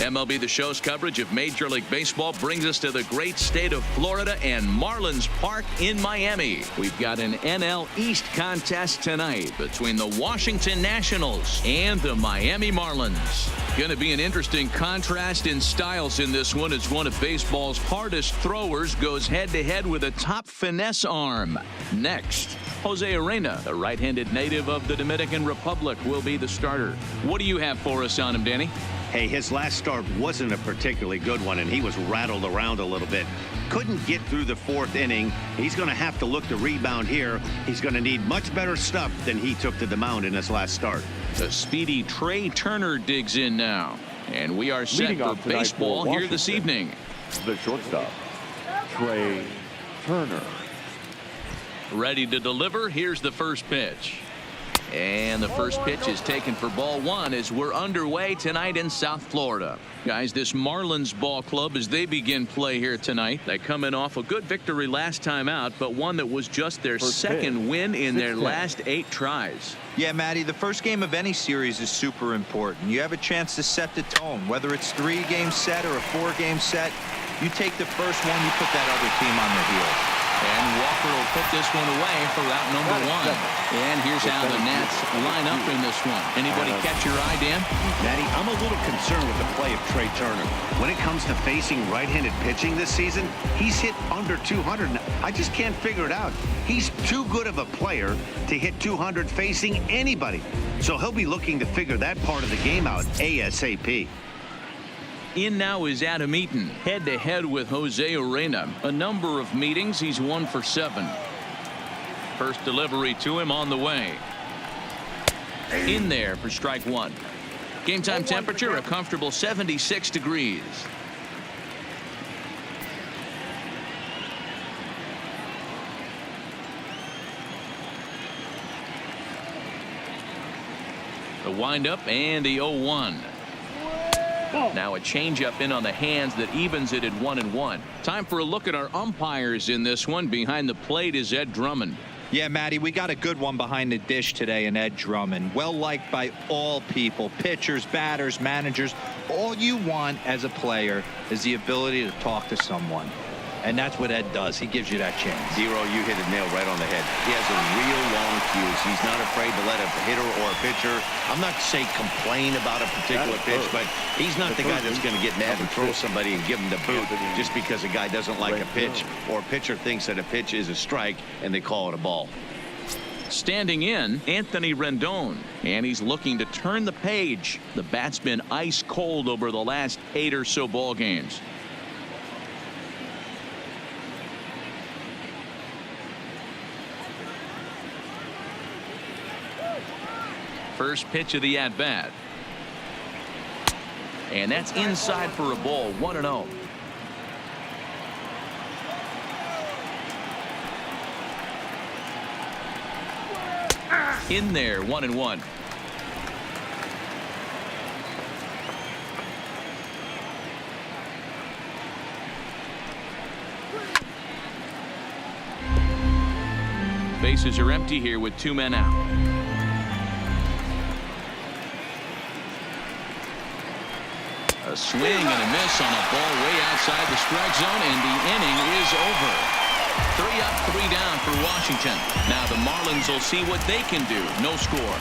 MLB The Show's coverage of Major League Baseball brings us to the great state of Florida and Marlins Park in Miami. We've got an NL East contest tonight between the Washington Nationals and the Miami Marlins. Going to be an interesting contrast in styles in this one as one of baseball's hardest throwers goes head-to-head with a top finesse arm. Next, Jose Arena, the right-handed native of the Dominican Republic, will be the starter. What do you have for us on him, Danny? Hey, his last start wasn't a particularly good one, and he was rattled around a little bit. Couldn't get through the fourth inning. He's going to have to look to rebound here. He's going to need much better stuff than he took to the mound in his last start. The speedy Trey Turner digs in now. And we are set for baseball here this evening. The shortstop, Trey Turner. Ready to deliver. Here's the first pitch. And the first pitch is taken for ball one as we're underway tonight in South Florida. Guys, this Marlins ball club, as they begin play here tonight, they come in off a good victory last time out, but one that was just their second win in their last 8 tries. Yeah, Matty, the first game of any series is super important. You have a chance to set the tone, whether it's 3-game set or a 4-game set. You take the first one, you put that other team on their heels. And Walker will put this one away for route number 1. And here's how the Nats line up in this one. Anybody catch your eye, Dan? Matty, I'm a little concerned with the play of Trey Turner. When it comes to facing right-handed pitching this season, he's hit under 200. I just can't figure it out. He's too good of a player to hit 200 facing anybody. So he'll be looking to figure that part of the game out ASAP. In now is Adam Eaton, head-to-head with Jose Arena. A number of meetings, he's 1 for 7. First delivery to him on the way. In there for strike 1. Game time temperature, a comfortable 76 degrees. The windup and the 0-1. Now a changeup in on the hands that evens it at 1-1. Time for a look at our umpires in this one. Behind the plate is Ed Drummond. Yeah, Matty, we got a good one behind the dish today in Ed Drummond. Well liked by all people, pitchers, batters, managers. All you want as a player is the ability to talk to someone. And that's what Ed does. He gives you that chance. Zero, you hit a nail right on the head. He has a real long fuse. He's not afraid to let a hitter or a pitcher, I'm not to say complain about a particular pitch, but he's not the guy that's going to get mad and throw somebody and give him the boot just because a guy doesn't like a pitch or a pitcher thinks that a pitch is a strike and they call it a ball. Standing in, Anthony Rendon, and he's looking to turn the page. The bat's been ice cold over the last 8 or so ball games. First pitch of the at-bat. And that's inside for a ball, 1-0. In there, 1-1. Bases are empty here with 2 men out. A swing and a miss on a ball way outside the strike zone, and the inning is over. 3 up, 3 down for Washington. Now the Marlins will see what they can do. No score.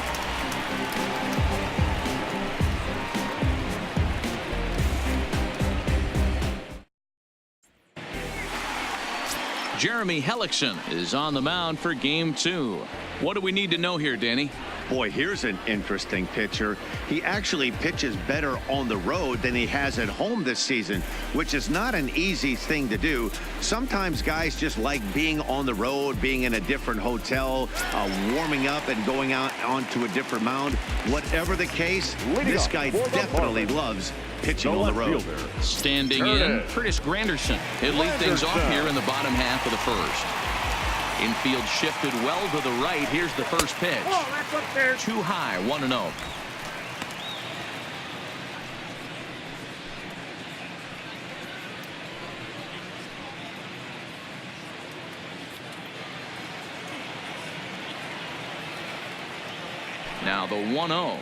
Jeremy Hellickson is on the mound for game 2. What do we need to know here, Danny? Boy, here's an interesting pitcher. He actually pitches better on the road than he has at home this season, which is not an easy thing to do. Sometimes guys just like being on the road, being in a different hotel, warming up and going out onto a different mound. Whatever the case, this guy definitely loves pitching on the road. Standing in, Curtis Granderson. He'll lead things off here in the bottom half of the first. Infield shifted well to the right. Here's the first pitch. Too high, 1-0. Now the 1-0.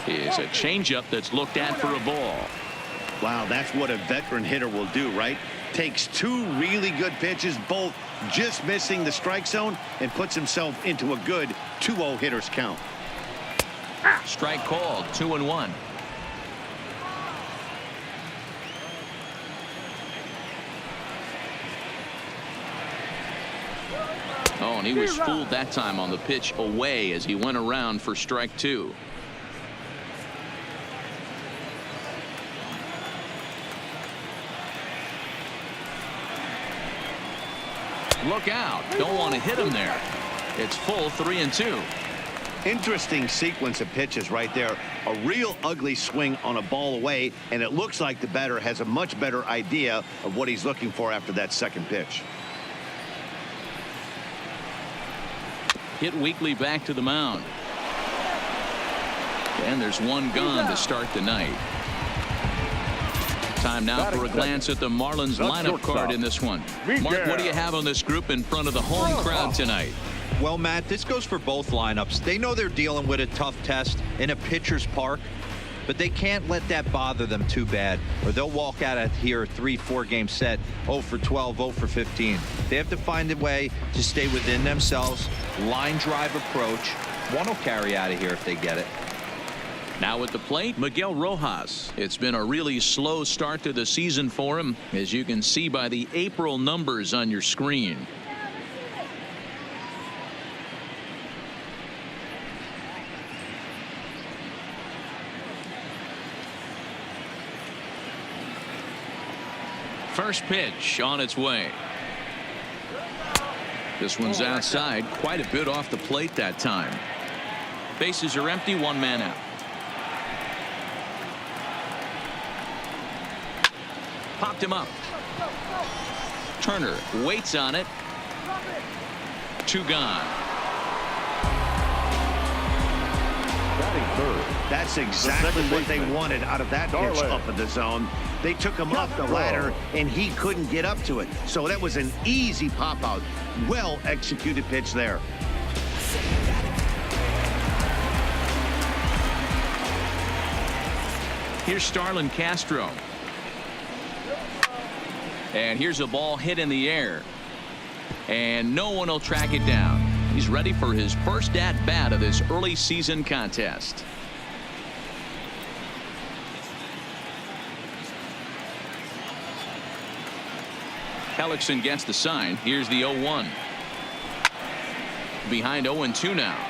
is a changeup that's looked at for a ball. Wow, that's what a veteran hitter will do, right? Takes two really good pitches, both just missing the strike zone, and puts himself into a good 2-0 hitter's count. Strike called, 2-1. Oh, and he was fooled that time on the pitch away as he went around for strike 2. Look out. Don't want to hit him there. It's full 3-2. Interesting sequence of pitches right there. A real ugly swing on a ball away, and it looks like the batter has a much better idea of what he's looking for after that second pitch. Hit weakly back to the mound. And there's one gone to start the night. Time now for a glance at the Marlins lineup card in this one. Mark, what do you have on this group in front of the home crowd tonight? Well, Matt, this goes for both lineups. They know they're dealing with a tough test in a pitcher's park, but they can't let that bother them too bad, or they'll walk out of here 3-4 game set 0 for 12, 0 for 15. They have to find a way to stay within themselves. Line drive approach. One will carry out of here if they get it. Now at the plate, Miguel Rojas. It's been a really slow start to the season for him, as you can see by the April numbers on your screen. First pitch on its way. This one's outside, quite a bit off the plate that time. Bases are empty, one man out. Popped him up. Turner waits on it. 2 gone. That's exactly what they wanted out of that pitch up in the zone. They took him up the ladder, and he couldn't get up to it. So that was an easy pop out. Well executed pitch there. Here's Starlin Castro. And here's a ball hit in the air. And no one will track it down. He's ready for his first at-bat of this early season contest. Hellickson gets the sign. Here's the 0-1. Behind 0-2 now.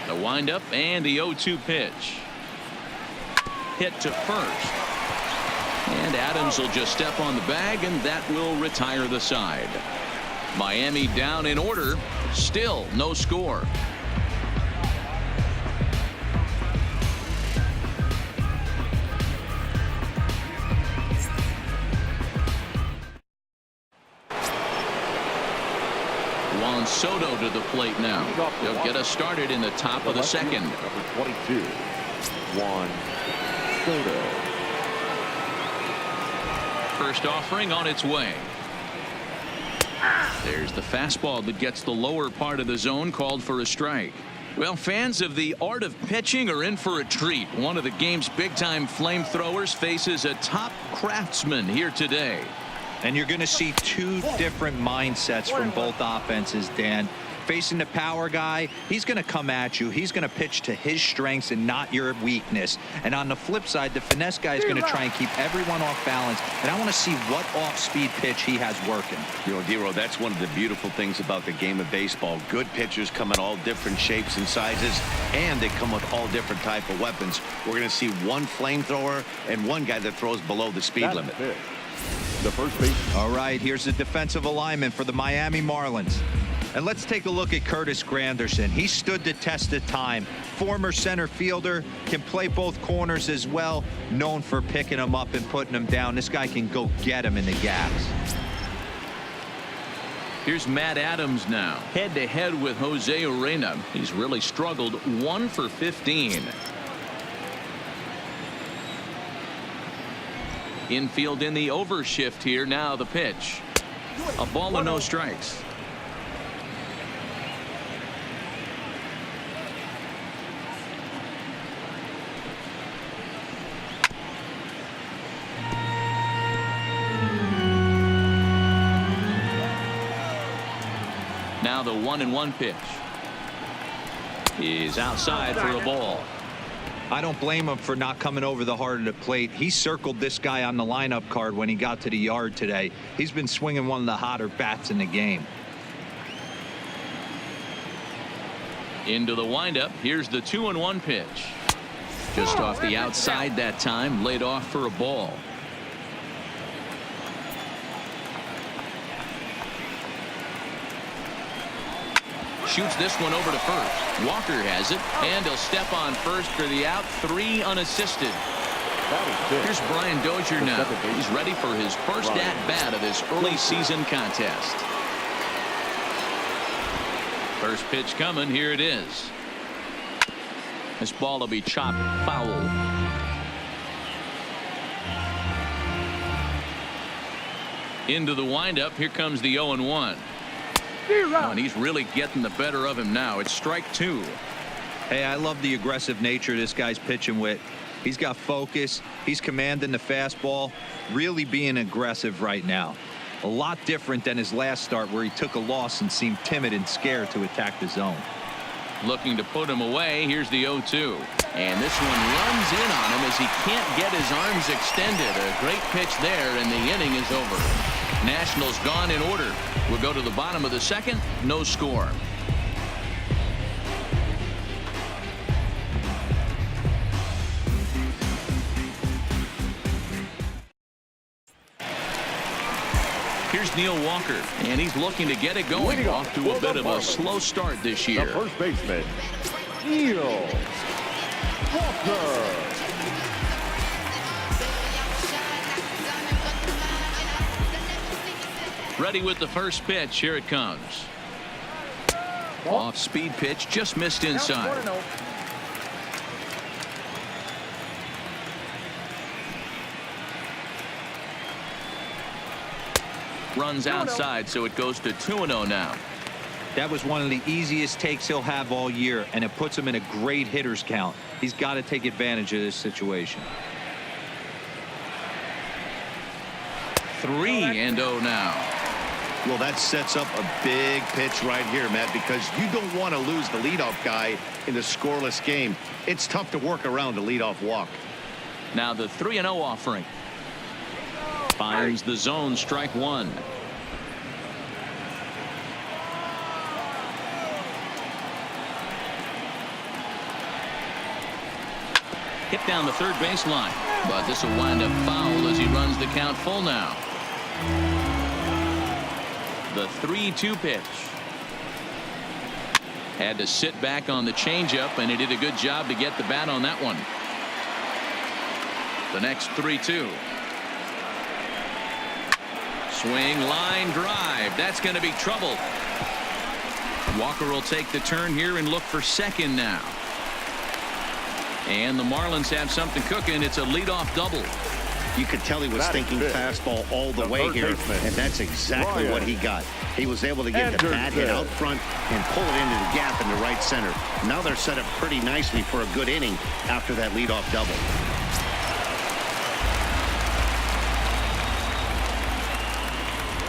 The windup and the 0-2 pitch. Hit to first. And Adams will just step on the bag, and that will retire the side. Miami down in order. Still no score. Juan Soto to the plate now. He'll get us started in the top of the second. Number 22, Juan Soto. First offering on its way. There's the fastball that gets the lower part of the zone, called for a strike. Well, fans of the art of pitching are in for a treat. One of the game's big-time flamethrowers faces a top craftsman here today. And you're going to see two different mindsets from both offenses, Dan. Facing the power guy, he's going to come at you. He's going to pitch to his strengths and not your weakness. And on the flip side, the finesse guy is going to try and keep everyone off balance. And I want to see what off-speed pitch he has working. You know, Dero, that's one of the beautiful things about the game of baseball. Good pitchers come in all different shapes and sizes, and they come with all different type of weapons. We're going to see one flamethrower and one guy that throws below the speed limit. The first base. All right, here's the defensive alignment for the Miami Marlins. And let's take a look at Curtis Granderson. He stood the test of time. Former center fielder, can play both corners as well. Known for picking him up and putting him down. This guy can go get him in the gaps. Here's Matt Adams now, head-to-head with Jose Urena. He's really struggled, 1 for 15. Infield in the overshift here. Now the pitch. A ball and no strikes. Now the 1-1 pitch is outside for a ball. I don't blame him for not coming over the heart of the plate. He circled this guy on the lineup card when he got to the yard today. He's been swinging one of the hotter bats in the game. Into the windup. Here's the 2-1 pitch. Just off the outside that time, laid off for a ball. Shoots this one over to first. Walker has it, and he'll step on first for the out. 3 unassisted. Here's Brian Dozier now. He's ready for his first at-bat of this early season contest. First pitch coming. Here it is. This ball will be chopped foul. Into the windup. Here comes the 0-1. Oh, and he's really getting the better of him now. It's strike 2. Hey, I love the aggressive nature this guy's pitching with. He's got focus. He's commanding the fastball. Really being aggressive right now. A lot different than his last start where he took a loss and seemed timid and scared to attack the zone. Looking to put him away. Here's the 0-2. And this one runs in on him as he can't get his arms extended. A great pitch there, and the inning is over. Nationals gone in order. We'll go to the bottom of the second. No score. Here's Neil Walker, and he's looking to get it going. Off to a bit of a slow start this year. The first baseman, Neil Walker. Ready with the first pitch. Here it comes. Off speed pitch, just missed inside. Runs outside, so it goes to 2-0 now. That was one of the easiest takes he'll have all year, and it puts him in a great hitter's count. He's got to take advantage of this situation. 3-0 now. Well, that sets up a big pitch right here, Matt, because you don't want to lose the leadoff guy in a scoreless game. It's tough to work around a leadoff walk. Now the 3-0 offering. Finds the zone, strike 1. Hit down the third baseline, but this will wind up foul as he runs the count full now. The 3-2 pitch. Had to sit back on the changeup, and he did a good job to get the bat on that one. The next 3-2. Swing, line drive. That's going to be trouble. Walker will take the turn here and look for second now. And the Marlins have something cooking. It's a leadoff double. You could tell he was thinking fastball all the way here, and that's exactly what he got. He was able to get the bat hit out front and pull it into the gap in the right center. Now they're set up pretty nicely for a good inning after that leadoff double.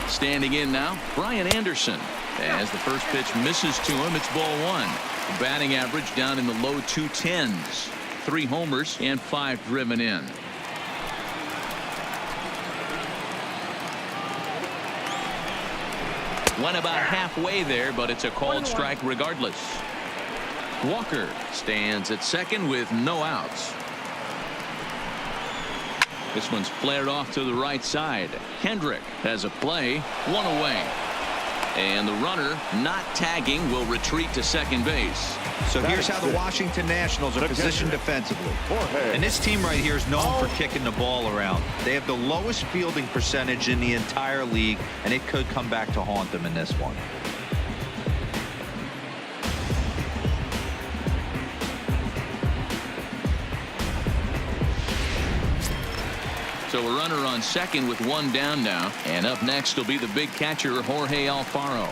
Standing in now, Brian Anderson. As the first pitch misses to him, it's ball 1. The batting average down in the low 210s. 3 homers and 5 driven in. Went about halfway there, but it's a called strike regardless. Walker stands at second with no outs. This one's flared off to the right side. Hendrick has a play, 1 away. And the runner, not tagging, will retreat to second base. So here's how the Washington Nationals are positioned defensively. And this team right here is known for kicking the ball around. They have the lowest fielding percentage in the entire league, and it could come back to haunt them in this one. So a runner on second with 1 down now. And up next will be the big catcher, Jorge Alfaro.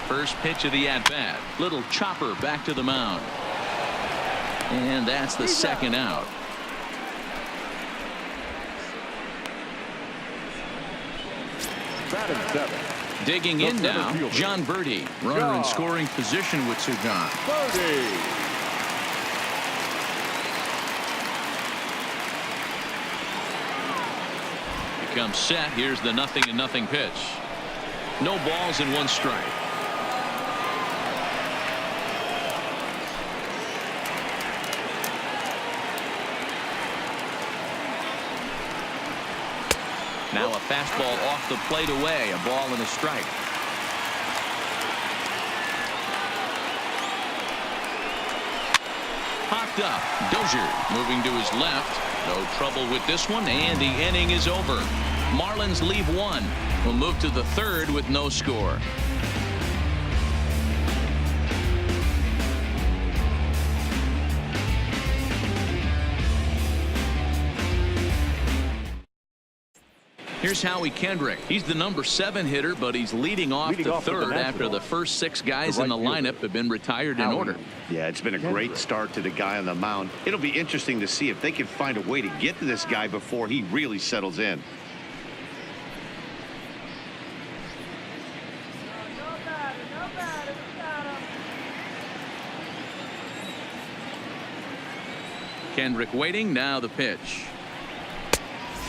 First pitch of the at-bat. Little chopper back to the mound. And that's the second out. Batting seven. Digging in now, John Birdie. Runner in scoring position with 2 gone. Birdie. Becomes set. Here's the 0-0 pitch. No balls and 1 strike. Now a fastball off the plate away. A ball and a strike. Popped up. Dozier moving to his left. No trouble with this one, and the inning is over. Marlins leave 1. Will move to the 3rd with no score. Here's Howie Kendrick. He's the number 7 hitter, but he's leading off the 3rd after the first 6 guys in the lineup have been retired in order. Yeah, it's been a great start to the guy on the mound. It'll be interesting to see if they can find a way to get to this guy before he really settles in. Kendrick waiting. Now the pitch.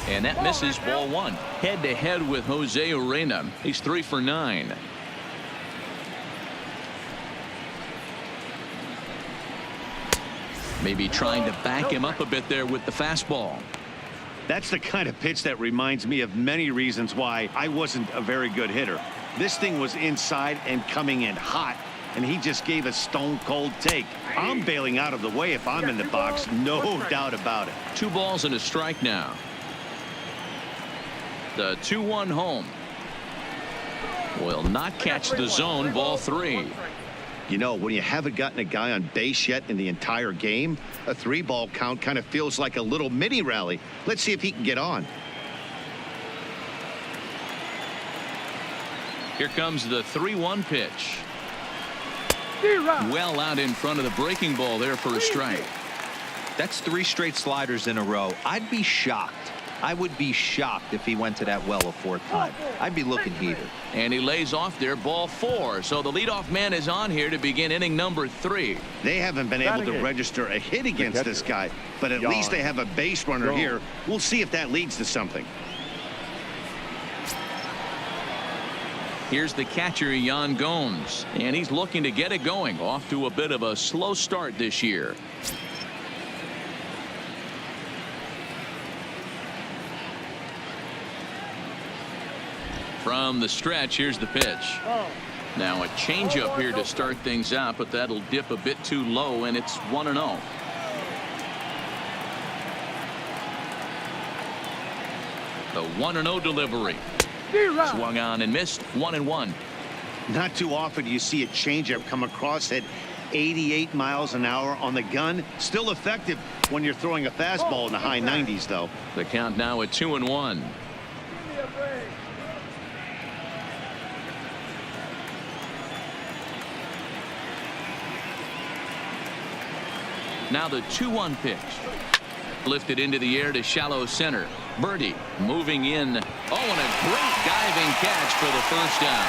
And that misses, ball 1. Head-to-head with Jose Urena. He's 3 for 9. Maybe trying to back him up a bit there with the fastball. That's the kind of pitch that reminds me of many reasons why I wasn't a very good hitter. This thing was inside and coming in hot, and he just gave a stone-cold take. I'm bailing out of the way if I'm in the box, no doubt about it. 2 balls and a strike now. The 2-1 home. Will not catch the zone. Ball 3. You know, when you haven't gotten a guy on base yet in the entire game, a 3-ball count kind of feels like a little mini rally. Let's see if he can get on. Here comes the 3-1 pitch. Well out in front of the breaking ball there for a strike. That's 3 straight sliders in a row. I'd be shocked. I would be shocked if he went to that well a 4th time. I'd be looking heated. And he lays off there, ball 4. So the leadoff man is on here to begin inning number 3. They haven't been able to register a hit against this guy, but at least they have a base runner here. We'll see if that leads to something. Here's the catcher, Yan Gomes, and he's looking to get it going. Off to a bit of a slow start this year. From the stretch, here's the pitch. Now a changeup here to start things out, but that'll dip a bit too low, and it's 1-0. The 1-0 delivery. Swung on and missed. 1-1. Not too often do you see a changeup come across at 88 miles an hour on the gun. Still effective when you're throwing a fastball in the high 90s, though. The count now at 2-1. Now the 2-1 pitch. Lifted into the air to shallow center. Birdie moving in. Oh, and a great diving catch for the first down.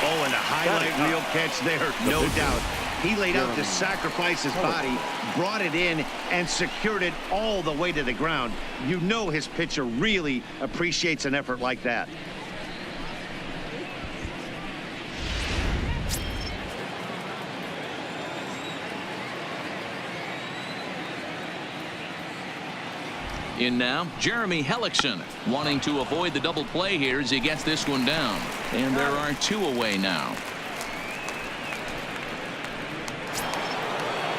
Oh, and a highlight reel catch there, no doubt. He laid out to sacrifice his body, brought it in, and secured it all the way to the ground. You know his pitcher really appreciates an effort like that. In now, Jeremy Hellickson wanting to avoid the double play here as he gets this one down. And there are 2 away now.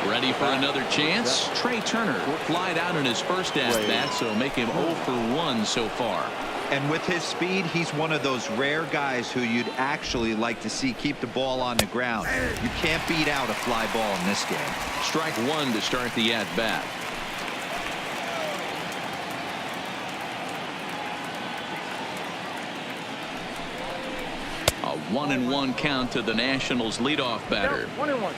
Ready for another chance. Trey Turner flied out in his first at-bat, so make him 0 for 1 so far. And with his speed, he's one of those rare guys who you'd actually like to see keep the ball on the ground. You can't beat out a fly ball in this game. Strike 1 to start the at-bat. A 1-1 count to the Nationals leadoff batter. 1-1.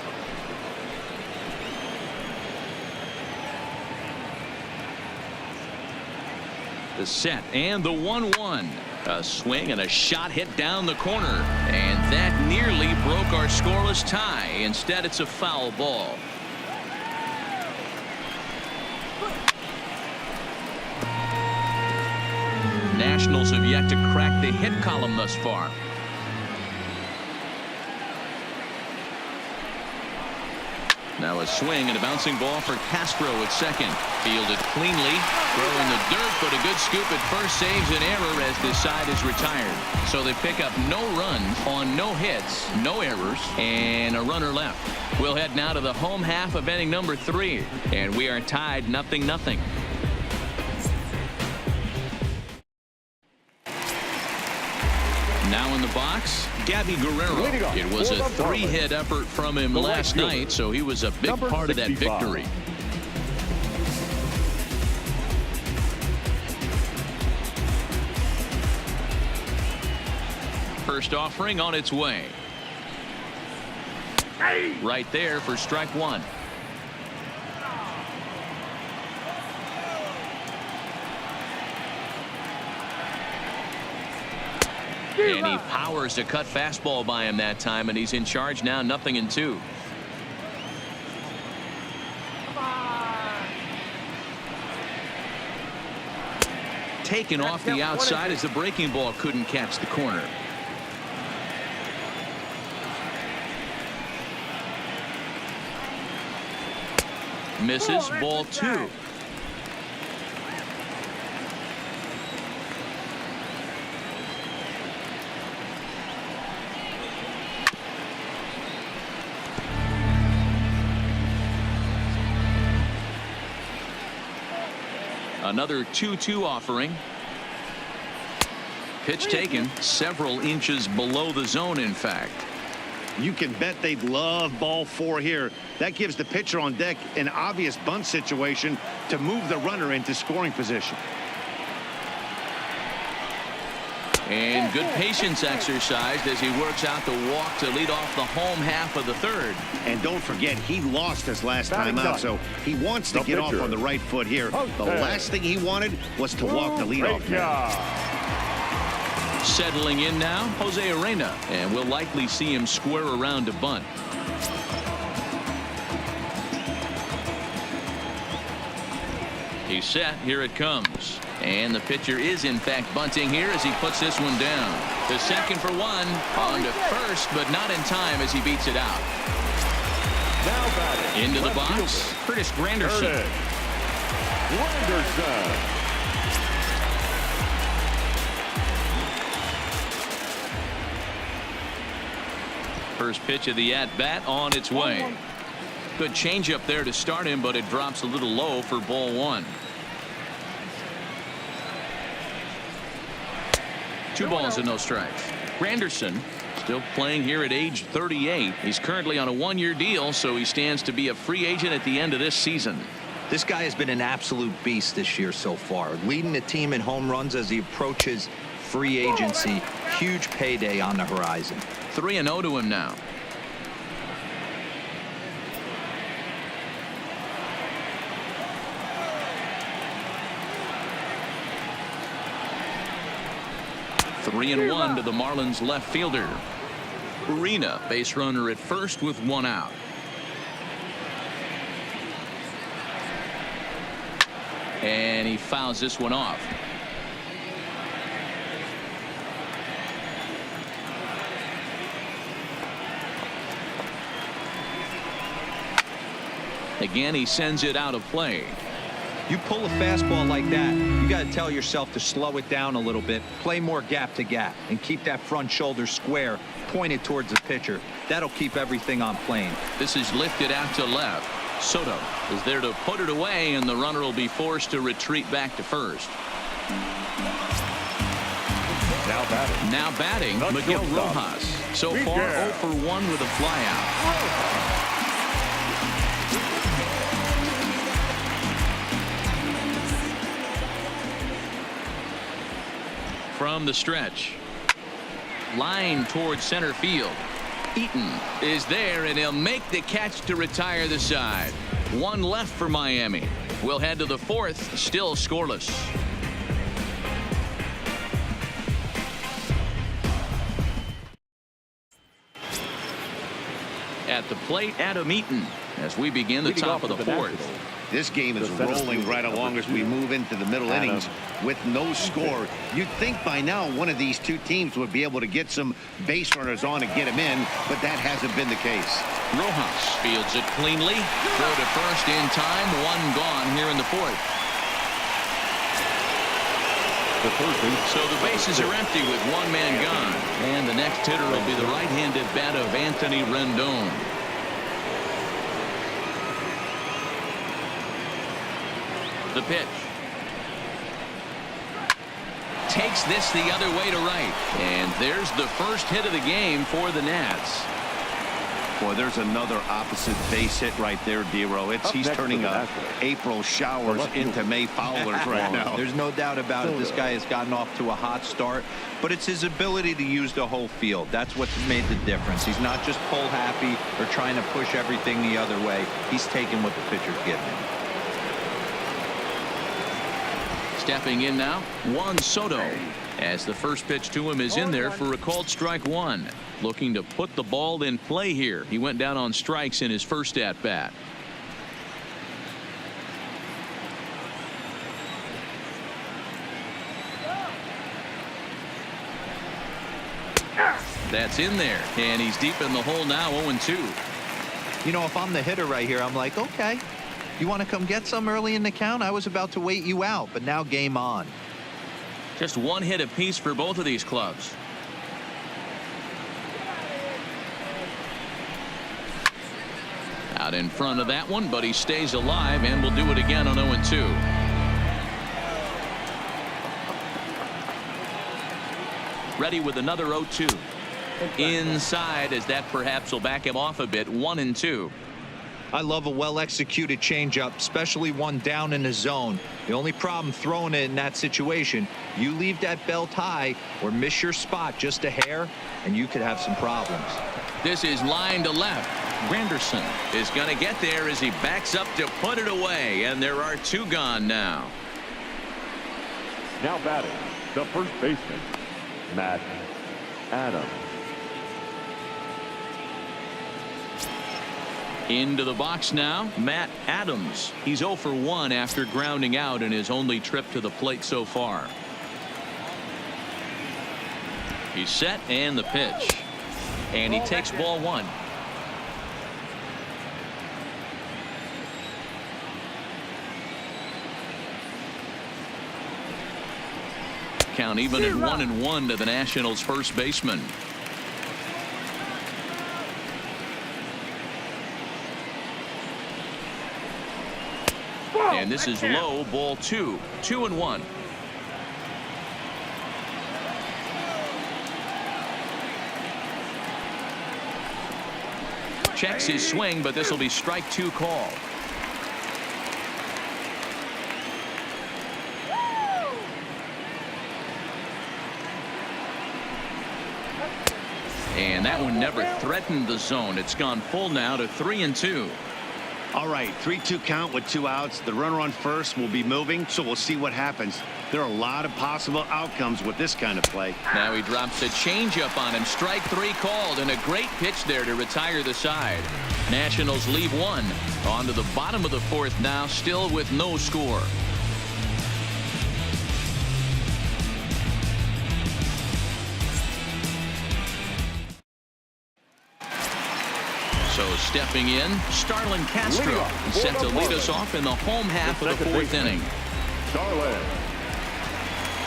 The set and the 1-1. A swing and a shot hit down the corner, and that nearly broke our scoreless tie. Instead, it's a foul ball. Nationals have yet to crack the hit column thus far. Now a swing and a bouncing ball for Castro at second. Fielded cleanly. Throw in the dirt, but a good scoop at first saves an error as this side is retired. So they pick up no runs on no hits, no errors, and a runner left. We'll head now to the home half of inning number 3, and we are tied 0-0. Now in the box, Gabby Guerrero. It was a 3-hit effort from him last night, so he was a big part of that victory. First offering on its way. Right there for strike 1. And he powers a cut fastball by him that time, and he's in charge now, 0-2. Taken off the outside as the breaking ball couldn't catch the corner. Misses, ball 2. Another 2-2 offering. Pitch taken several inches below the zone, in fact. You can bet they'd love ball 4 here. That gives the pitcher on deck an obvious bunt situation to move the runner into scoring position. And good patience exercised as he works out the walk to lead off the home half of the 3rd. And don't forget, he lost his last time out, so he wants to get off on the right foot here. The last thing he wanted was to walk the leadoff man. Settling in now, Jose Arena, and we'll likely see him square around to bunt. He's set. Here it comes. And the pitcher is in fact bunting here as he puts this one down. To second for 1, on to first, but not in time as he beats it out. Now batting. Into the box, Curtis Granderson. First pitch of the at-bat on its way. Good changeup there to start him, but it drops a little low for ball 1. 2 balls and no strikes. Granderson still playing here at age 38. He's currently on a 1-year deal, so he stands to be a free agent at the end of this season. This guy has been an absolute beast this year so far, leading the team in home runs as he approaches free agency. Huge payday on the horizon. 3-0 to him now. Three and 1 to the Marlins left fielder. Arena, base runner at first with 1 out. And he fouls this one off. Again, he sends it out of play. You pull a fastball like that, you got to tell yourself to slow it down a little bit, play more gap to gap, and keep that front shoulder square pointed towards the pitcher. That'll keep everything on plane. This is lifted out to left. Soto is there to put it away, and the runner will be forced to retreat back to first. Now batting, Miguel Rojas. So far 0 for 1 with a flyout. From the stretch, line towards center field. Eaton is there, and he'll make the catch to retire the side. 1 left for Miami. We'll head to the 4th, still scoreless. At the plate, Adam Eaton, as we begin the top of the fourth. This game is rolling right along as we move into the middle innings with no score. You'd think by now one of these two teams would be able to get some base runners on and get them in, but that hasn't been the case. Rojas fields it cleanly. Throw to first in time. One gone here in the fourth. So the bases are empty with one man gone. And the next hitter will be the right-handed bat of Anthony Rendon. The pitch. Takes this the other way to right. And there's the first hit of the game for the Nats. Boy, there's another opposite base hit right there, Dero. He's turning April showers into May foulers right now. There's no doubt about it. This guy has gotten off to a hot start, but it's his ability to use the whole field. That's what's made the difference. He's not just pull happy or trying to push everything the other way. He's taking what the pitcher's giving him. Stepping in now, Juan Soto, as the first pitch to him is in there for a called strike one. Looking to put the ball in play here. He went down on strikes in his first at bat. That's in there, and he's deep in the hole now. 0-2. You know, if I'm the hitter right here, I'm like, okay, you want to come get some early in the count? I was about to wait you out, but now game on. Just one hit apiece for both of these clubs. Out in front of that one, but he stays alive and will do it again on 0-2. Ready with another 0-2. Inside, as that perhaps will back him off a bit. 1-2. I love a well-executed changeup, especially one down in the zone. The only problem throwing it in that situation, you leave that belt high or miss your spot just a hair, and you could have some problems. This is line to left. Granderson is going to get there as he backs up to put it away, and there are two gone now. Now batting, the first baseman, Matt Adams. Into the box now, Matt Adams. He's 0 for 1 after grounding out in his only trip to the plate so far. He's set, and the pitch. And he takes ball one. Count even at 1-1 to the Nationals' first baseman. And this is low, ball 2. 2-1. Checks his swing, but this will be strike 2 call. And that one never threatened the zone. It's gone full now to 3-2. All right, 3-2 count with 2 outs. The runner on first will be moving, so we'll see what happens. There are a lot of possible outcomes with this kind of play. Now he drops a changeup on him. Strike 3 called, and a great pitch there to retire the side. Nationals leave one. On to the bottom of the fourth now, still with no score. So stepping in, Starlin Castro set to lead us off in the home half of the fourth inning. Starlin.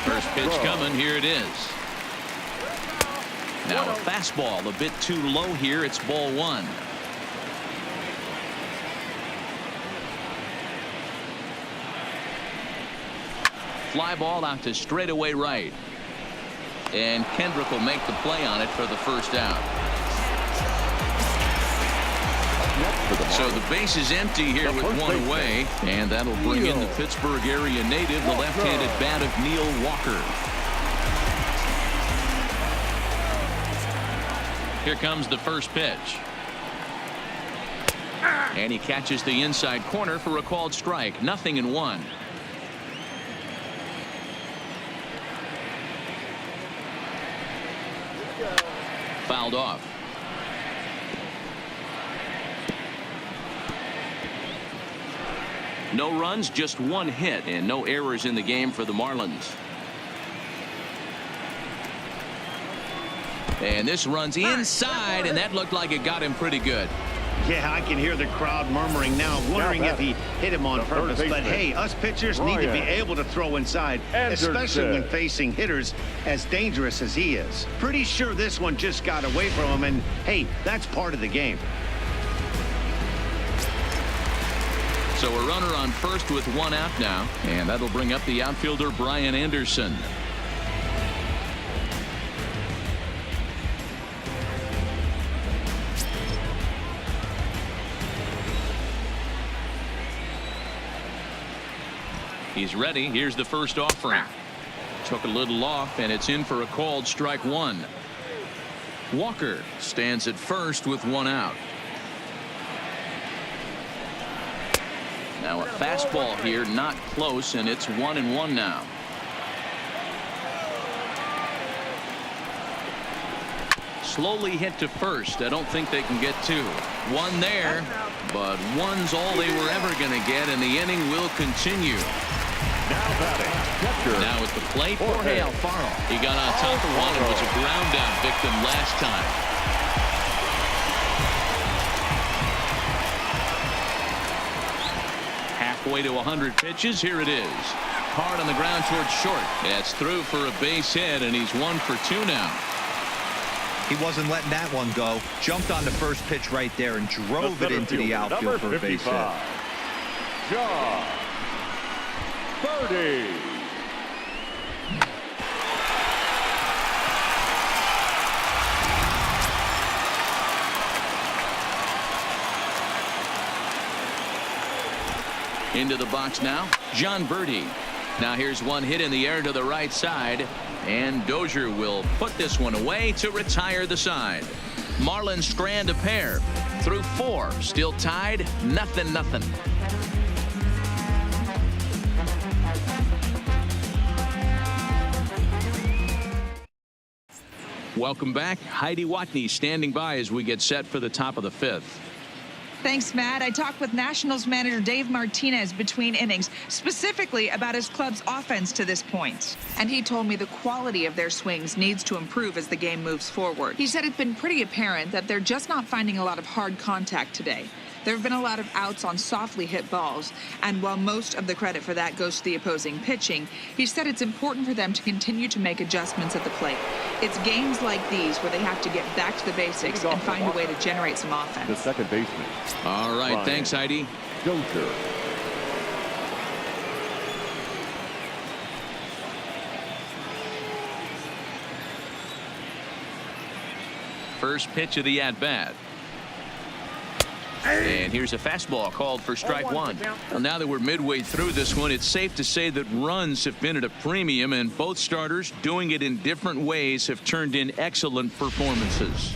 First pitch coming. Here it is. Now a fastball a bit too low here. It's ball 1. Fly ball out to straightaway right. And Kendrick will make the play on it for the first out. So the base is empty here with one away, and that'll bring in the Pittsburgh area native, the left-handed bat of Neil Walker. Here comes the first pitch. And he catches the inside corner for a called strike. 0-1. Fouled off. No runs, just one hit, and no errors in the game for the Marlins. And this runs inside, and that looked like it got him pretty good. Yeah, I can hear the crowd murmuring now, wondering if he hit him on purpose. But hey, us pitchers need to be able to throw inside, especially when facing hitters as dangerous as he is. Pretty sure this one just got away from him, and hey, that's part of the game. So a runner on first with one out now, and that'll bring up the outfielder Brian Anderson. He's ready. Here's the first offering. Took a little off, and it's in for a called strike one. Walker stands at first with one out. Now a fastball here, not close, and it's 1-1 now. Slowly hit to first. I don't think they can get two. One there, but one's all they were ever going to get, and the inning will continue. Now batting, catcher. Now at the plate, Jorge Alfaro. He got on top of one and was a ground out victim last time. Halfway to 100 pitches. Here it is. Hard on the ground towards short. That's through for a base hit, and he's 1 for 2 now. He wasn't letting that one go. Jumped on the first pitch right there and drove it into the outfield for a base hit. John Birdie. Into the box now, John Birdie. Now here's one hit in the air to the right side, and Dozier will put this one away to retire the side. Marlins strand a pair through 4, still tied, 0-0. Welcome back. Heidi Watney standing by as we get set for the top of the 5th. Thanks, Matt. I talked with Nationals manager Dave Martinez between innings, specifically about his club's offense to this point. And he told me the quality of their swings needs to improve as the game moves forward. He said it's been pretty apparent that they're just not finding a lot of hard contact today. There have been a lot of outs on softly hit balls, and while most of the credit for that goes to the opposing pitching, he said it's important for them to continue to make adjustments at the plate. It's games like these where they have to get back to the basics and find a way to generate some offense. The second baseman. All right, thanks, Heidi. Dozier. First pitch of the at-bat. And here's a fastball called for strike one. Well, now that we're midway through this one, it's safe to say that runs have been at a premium, and both starters, doing it in different ways, have turned in excellent performances.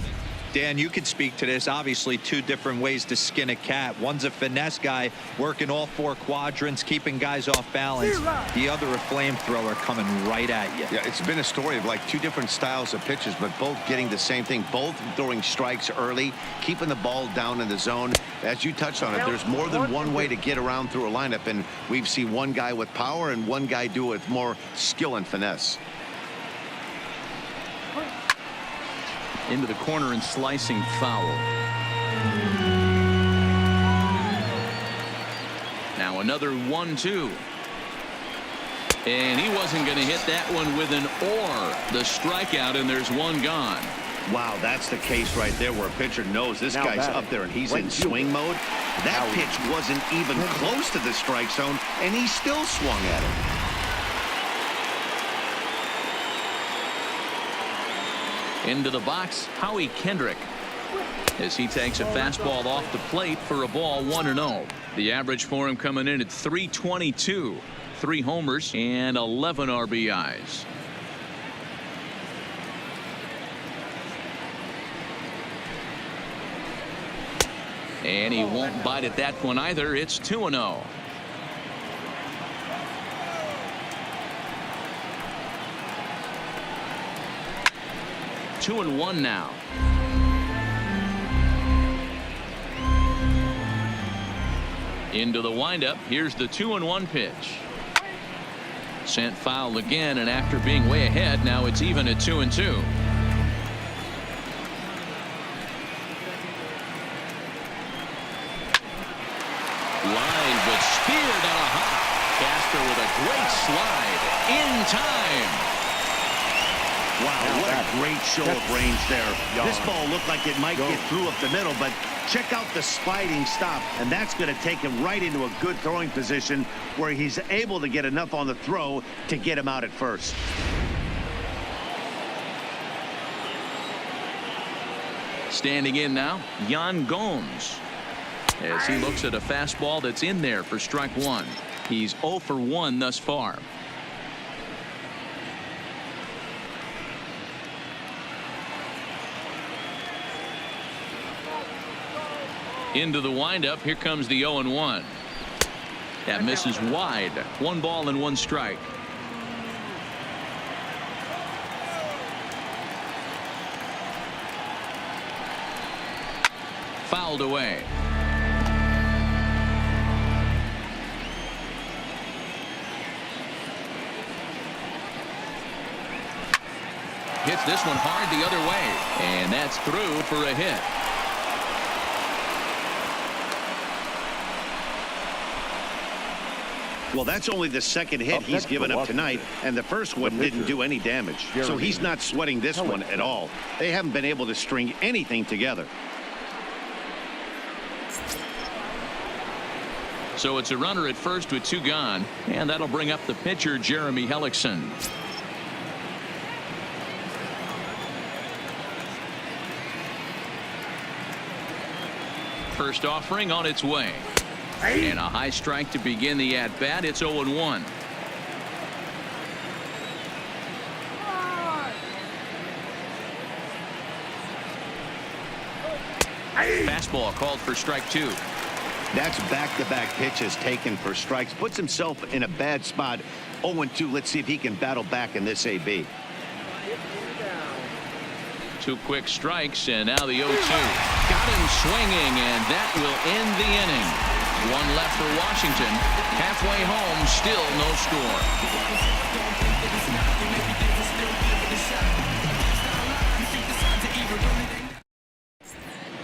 Dan, you could speak to this. Obviously, 2 different ways to skin a cat. One's a finesse guy working all 4 quadrants, keeping guys off balance. The other a flamethrower coming right at you. Yeah, it's been a story of like 2 different styles of pitches, but both getting the same thing, both throwing strikes early, keeping the ball down in the zone. As you touched on it, there's more than one way to get around through a lineup, and we've seen one guy with power and one guy do it with more skill and finesse. Into the corner and slicing foul. Now another 1-2. And he wasn't going to hit that one with an or. The strikeout, and there's one gone. Wow, that's the case right there where a pitcher knows this guy's up there and he's in swing mode. That pitch wasn't even close to the strike zone, and he still swung at it. Into the box, Howie Kendrick, as he takes a fastball off the plate for a ball, 1-0. The average for him coming in at .322, 3 homers and 11 RBIs. And he won't bite at that one either. It's 2-0. Two and 1 now. Into the windup. Here's the 2-1 pitch. Sent foul again, and after being way ahead, now it's even at 2-2. Line, but speared on a hop. Casper with a great slide in time. Wow, what a great show of range there. This ball looked like it might get through up the middle, but check out the sliding stop, and that's going to take him right into a good throwing position where he's able to get enough on the throw to get him out at first. Standing in now, Yan Gomes, as he looks at a fastball that's in there for strike one. He's 0 for 1 thus far. Into the windup. Here comes the 0-1. That misses wide. 1 ball and 1 strike. Fouled away. Hits this one hard the other way, and that's through for a hit. Well, that's only the second hit he's given up tonight, and the first one didn't do any damage. So he's not sweating this one at all. They haven't been able to string anything together. So it's a runner at first with 2 gone, and that'll bring up the pitcher, Jeremy Hellickson. First offering on its way. And a high strike to begin the at-bat. It's 0-1. Fastball called for strike 2. That's back-to-back pitches taken for strikes. Puts himself in a bad spot. 0-2. Let's see if he can battle back in this AB. 2 quick strikes, and now the 0-2. Got him swinging, and that will end the inning. 1 left for Washington. Halfway home, still no score.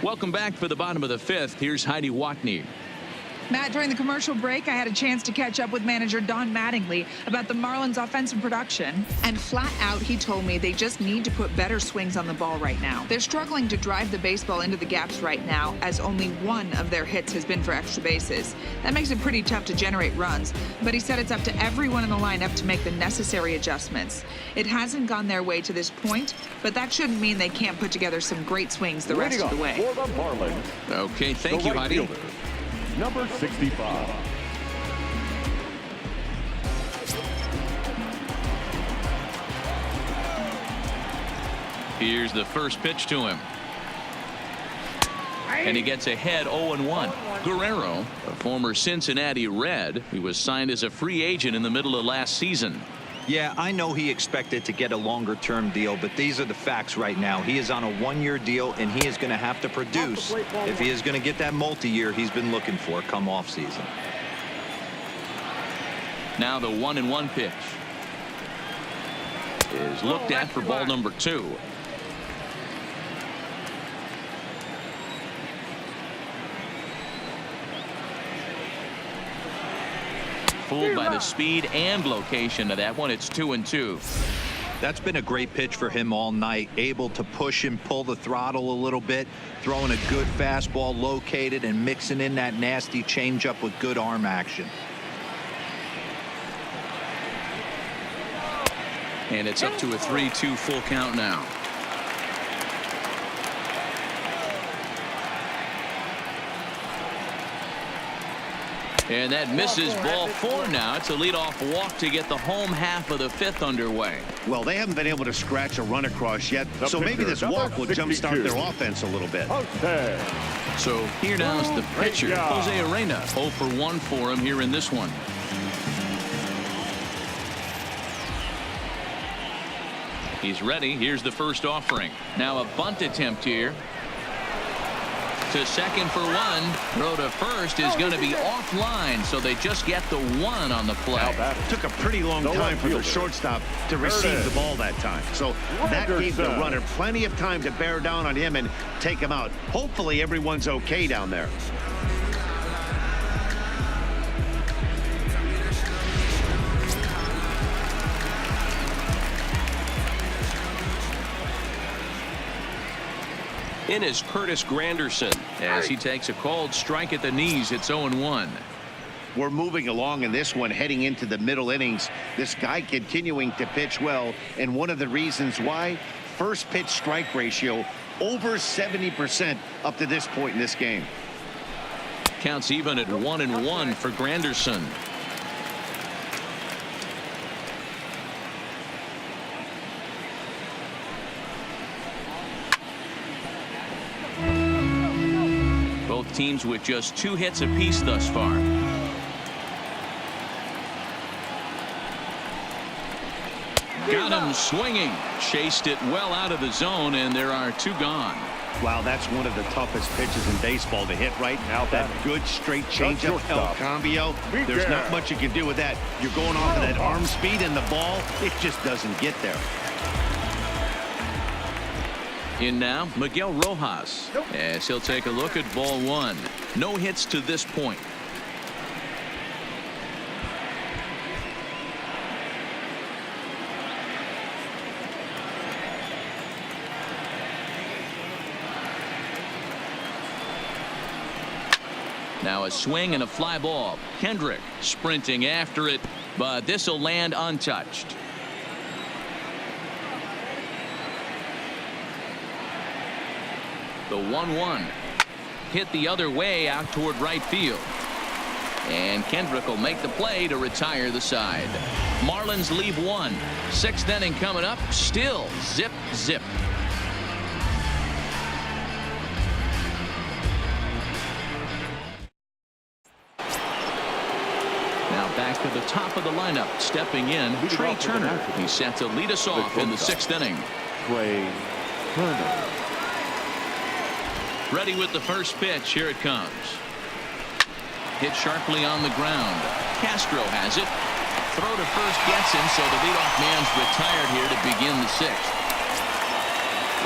Welcome back for the bottom of the 5th. Here's Heidi Watney. Matt, during the commercial break, I had a chance to catch up with manager Don Mattingly about the Marlins' offensive production. And flat out, he told me they just need to put better swings on the ball right now. They're struggling to drive the baseball into the gaps right now, as only 1 of their hits has been for extra bases. That makes it pretty tough to generate runs, but he said it's up to everyone in the lineup to make the necessary adjustments. It hasn't gone their way to this point, but that shouldn't mean they can't put together some great swings the rest of the way. For the Marlins, Okay, thank you, Heidi. fielder, number 65. Here's the first pitch to him. And he gets ahead 0-1. Guerrero, a former Cincinnati Red, he was signed as a free agent in the middle of last season. Yeah, I know he expected to get a longer-term deal, but these are the facts right now. He is on a 1-year deal, and he is going to have to produce if he is going to get that multi-year he's been looking for come off-season. Now the 1-1 pitch is looked at for ball number 2. Fooled by the speed and location of that one. It's 2-2. That's been a great pitch for him all night. Able to push and pull the throttle a little bit, throwing a good fastball located and mixing in that nasty changeup with good arm action. And it's up to a 3-2 full count now. And that misses ball 4 now. It's a leadoff walk to get the home half of the 5th underway. Well, they haven't been able to scratch a run across yet, so maybe this walk will jumpstart their offense a little bit. So here now is the pitcher, Jose Arena. 0 for 1 for him here in this one. He's ready. Here's the first offering. Now a bunt attempt here. To second for one. Throw to first is going to be offline, so they just get the one on the play. Took a pretty long time for the shortstop to receive the ball that time. So that gave the runner plenty of time to bear down on him and take him out. Hopefully everyone's okay down there. In is Curtis Granderson. As he takes a cold strike at the knees, it's 0-1. We're moving along in this one, heading into the middle innings. This guy continuing to pitch well, and one of the reasons why, first pitch strike ratio over 70% up to this point in this game. Counts even at 1-1 for Granderson. Both teams with just 2 hits apiece thus far. Got him swinging. Chased it well out of the zone, and there are 2 gone. Wow, that's one of the toughest pitches in baseball to hit right now. That good straight changeup, El Cambio. There's not much you can do with that. You're going off of that arm speed, and the ball, it just doesn't get there. In now, Miguel Rojas, as he'll take a look at ball 1. No hits to this point. Now a swing and a fly ball. Kendrick sprinting after it, but this will land untouched. The 1-1 hit the other way out toward right field, and Kendrick will make the play to retire the side. Marlins leave 1. 6th inning coming up. Still zip zip. Now back to the top of the lineup, stepping in, Trey Turner. He's set to lead us off in the 6th inning. Trey Turner. Ready with the first pitch. Here it comes. Hit sharply on the ground. Castro has it. Throw to first gets him, so the leadoff man's retired here to begin the 6th.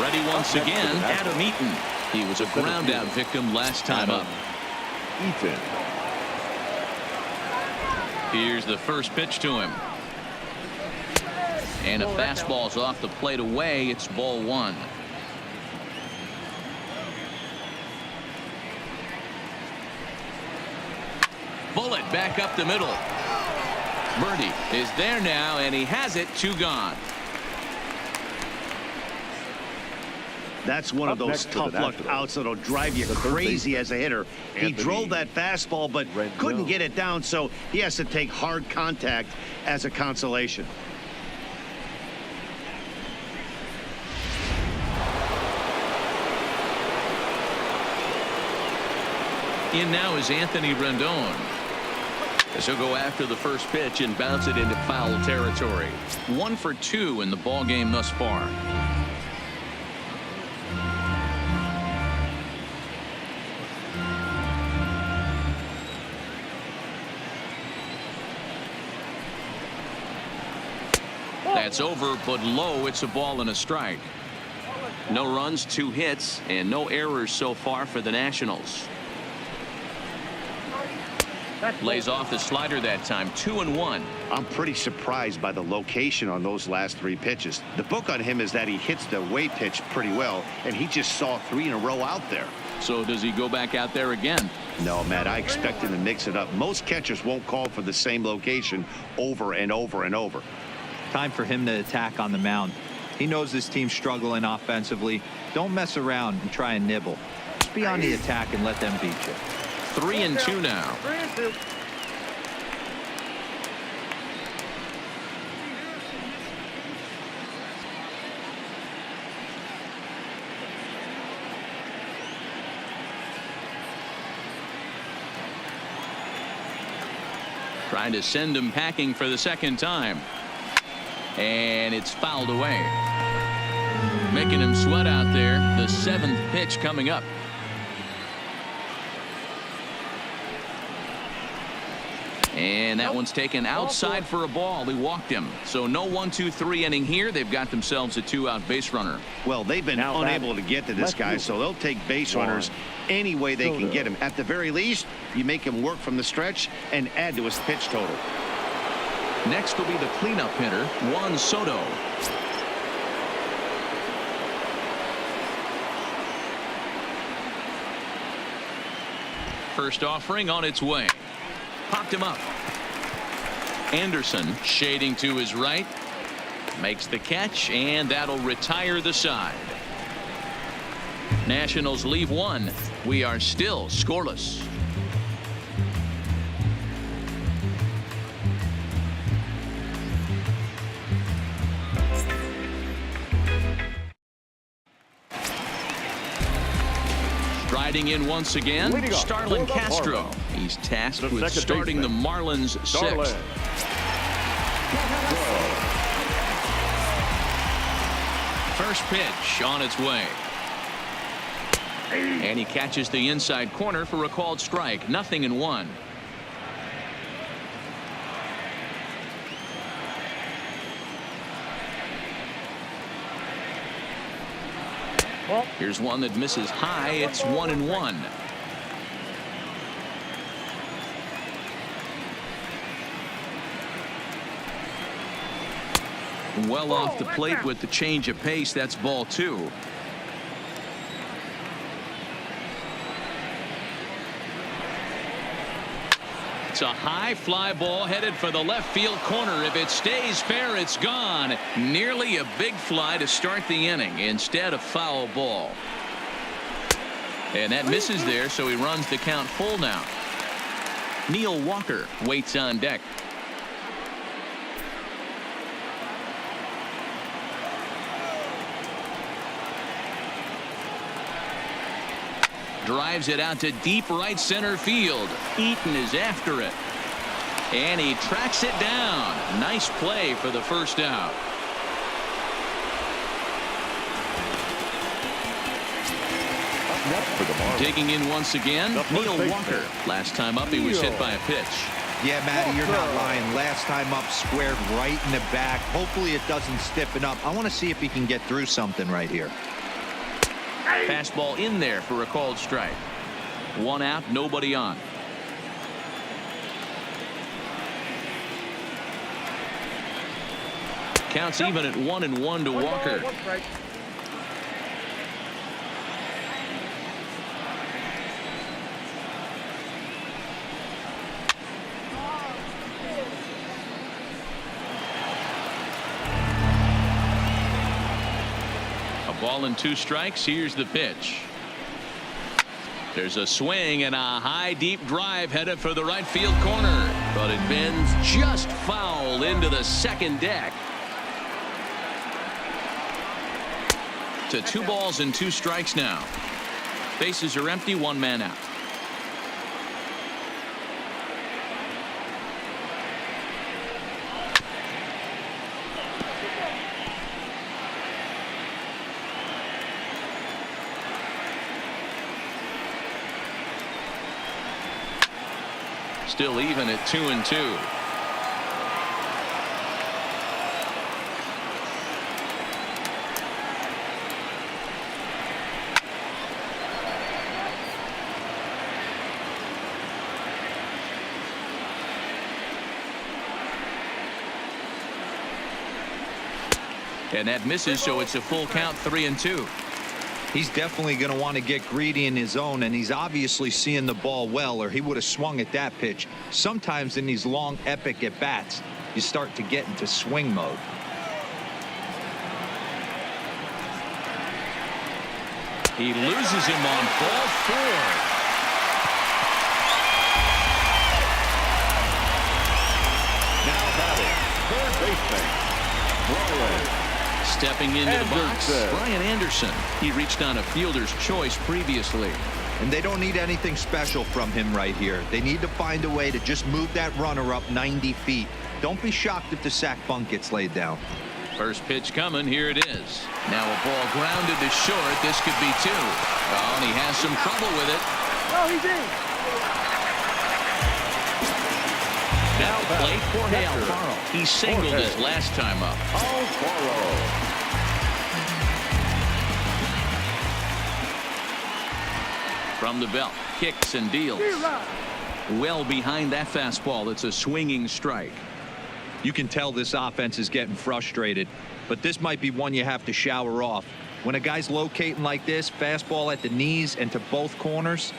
Ready once again, Adam Eaton. He was a ground-out victim last time up. Eaton. Here's the first pitch to him. And a fastball's off the plate away. It's ball 1. Bullet back up the middle. Birdie is there now, and he has it. 2 gone. That's one of those tough luck outs that'll drive you crazy as a hitter. He drove that fastball, but couldn't get it down, so he has to take hard contact as a consolation. In now is Anthony Rendon. As he'll go after the first pitch and bounce it into foul territory. 1 for 2 in the ball game thus far. That's over, but low. It's a ball and a strike. No runs, 2 hits, and no errors so far for the Nationals. Lays off the slider that time. 2-1. I'm pretty surprised by the location on those last 3 pitches. The book on him is that he hits the away pitch pretty well, and he just saw 3 in a row out there. So does he go back out there again? No, Matt, I expect him to mix it up. Most catchers won't call for the same location over and over and over. Time for him to attack on the mound. He knows this team's struggling offensively. Don't mess around and try and nibble. Just be on the attack and let them beat you. 3-2 now. Trying to send him packing for the 2nd time. And it's fouled away. Making him sweat out there. The 7th pitch coming up. And that one's taken outside for a ball. He walked him. So no 1-2-3 inning here. They've got themselves a 2-out base runner. Well, they've been Now unable to get to this guy, so they'll take base runners any way they can get him. At the very least, you make him work from the stretch and add to his pitch total. Next will be the cleanup hitter, Juan Soto. First offering on its way. Popped him up. Anderson shading to his right. Makes the catch, and that'll retire the side. Nationals leave one. We are still scoreless. Striding in once again, Starlin Castro. He's tasked with starting the Marlins sixth. First pitch on its way. And he catches the inside corner for a called strike. 0-1. Here's one that misses high. It's 1-1. Well off the plate with the change of pace. That's ball 2. It's a high fly ball headed for the left field corner. If it stays fair, it's gone. Nearly a big fly to start the inning. Instead, a foul ball. And that misses there, so he runs the count full now. Neil Walker waits on deck. Drives it out to deep right center field. Eaton is after it. And he tracks it down. Nice play for the first out. Digging in once again, Neil Walker. Last time up, he was hit by a pitch. Yeah, Matty, you're not lying. Last time up, squared right in the back. Hopefully it doesn't stiffen up. I want to see if he can get through something right here. Fastball in there for a called strike. 1 out, nobody on. Counts even at 1-1 to Walker. Ball and 2 strikes. Here's the pitch. There's a swing and a high deep drive headed for the right field corner, but it bends just foul into the second deck. To 2 balls and 2 strikes now. Bases are empty, 1 man out. Still even at 2-2. And that misses, so it's a full count, 3-2. He's definitely going to want to get greedy in his zone, and he's obviously seeing the ball well, or he would have swung at that pitch. Sometimes in these long, epic at-bats, you start to get into swing mode. He loses him on ball 4. Now batting, third baseman, Marlins. Stepping into the box, Brian Anderson. He reached on a fielder's choice previously. And they don't need anything special from him right here. They need to find a way to just move that runner up 90 feet. Don't be shocked if the sac bunt gets laid down. First pitch coming. Here it is. Now a ball grounded to short. This could be 2. Oh, and he has some trouble with it. Oh, he's in. At the plate, Jorge Alfaro. He singled his last time up. From the belt, kicks and deals. Well behind that fastball. It's a swinging strike. You can tell this offense is getting frustrated, but this might be one you have to shower off. When a guy's locating like this, fastball at the knees and to both corners,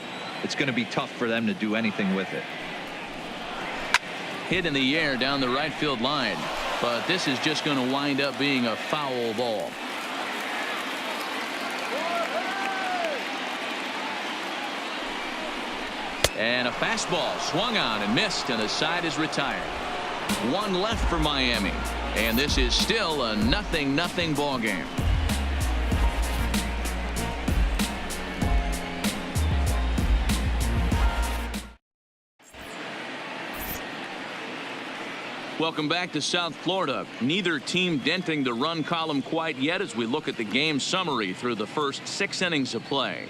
it's going to be tough for them to do anything with it. Hit in the air down the right field line, but this is just going to wind up being a foul ball. And a fastball swung on and missed, and the side is retired. One left for Miami, and this is still a 0-0 ball game. Welcome back to South Florida. Neither team denting the run column quite yet as we look at the game summary through the first 6 innings of play.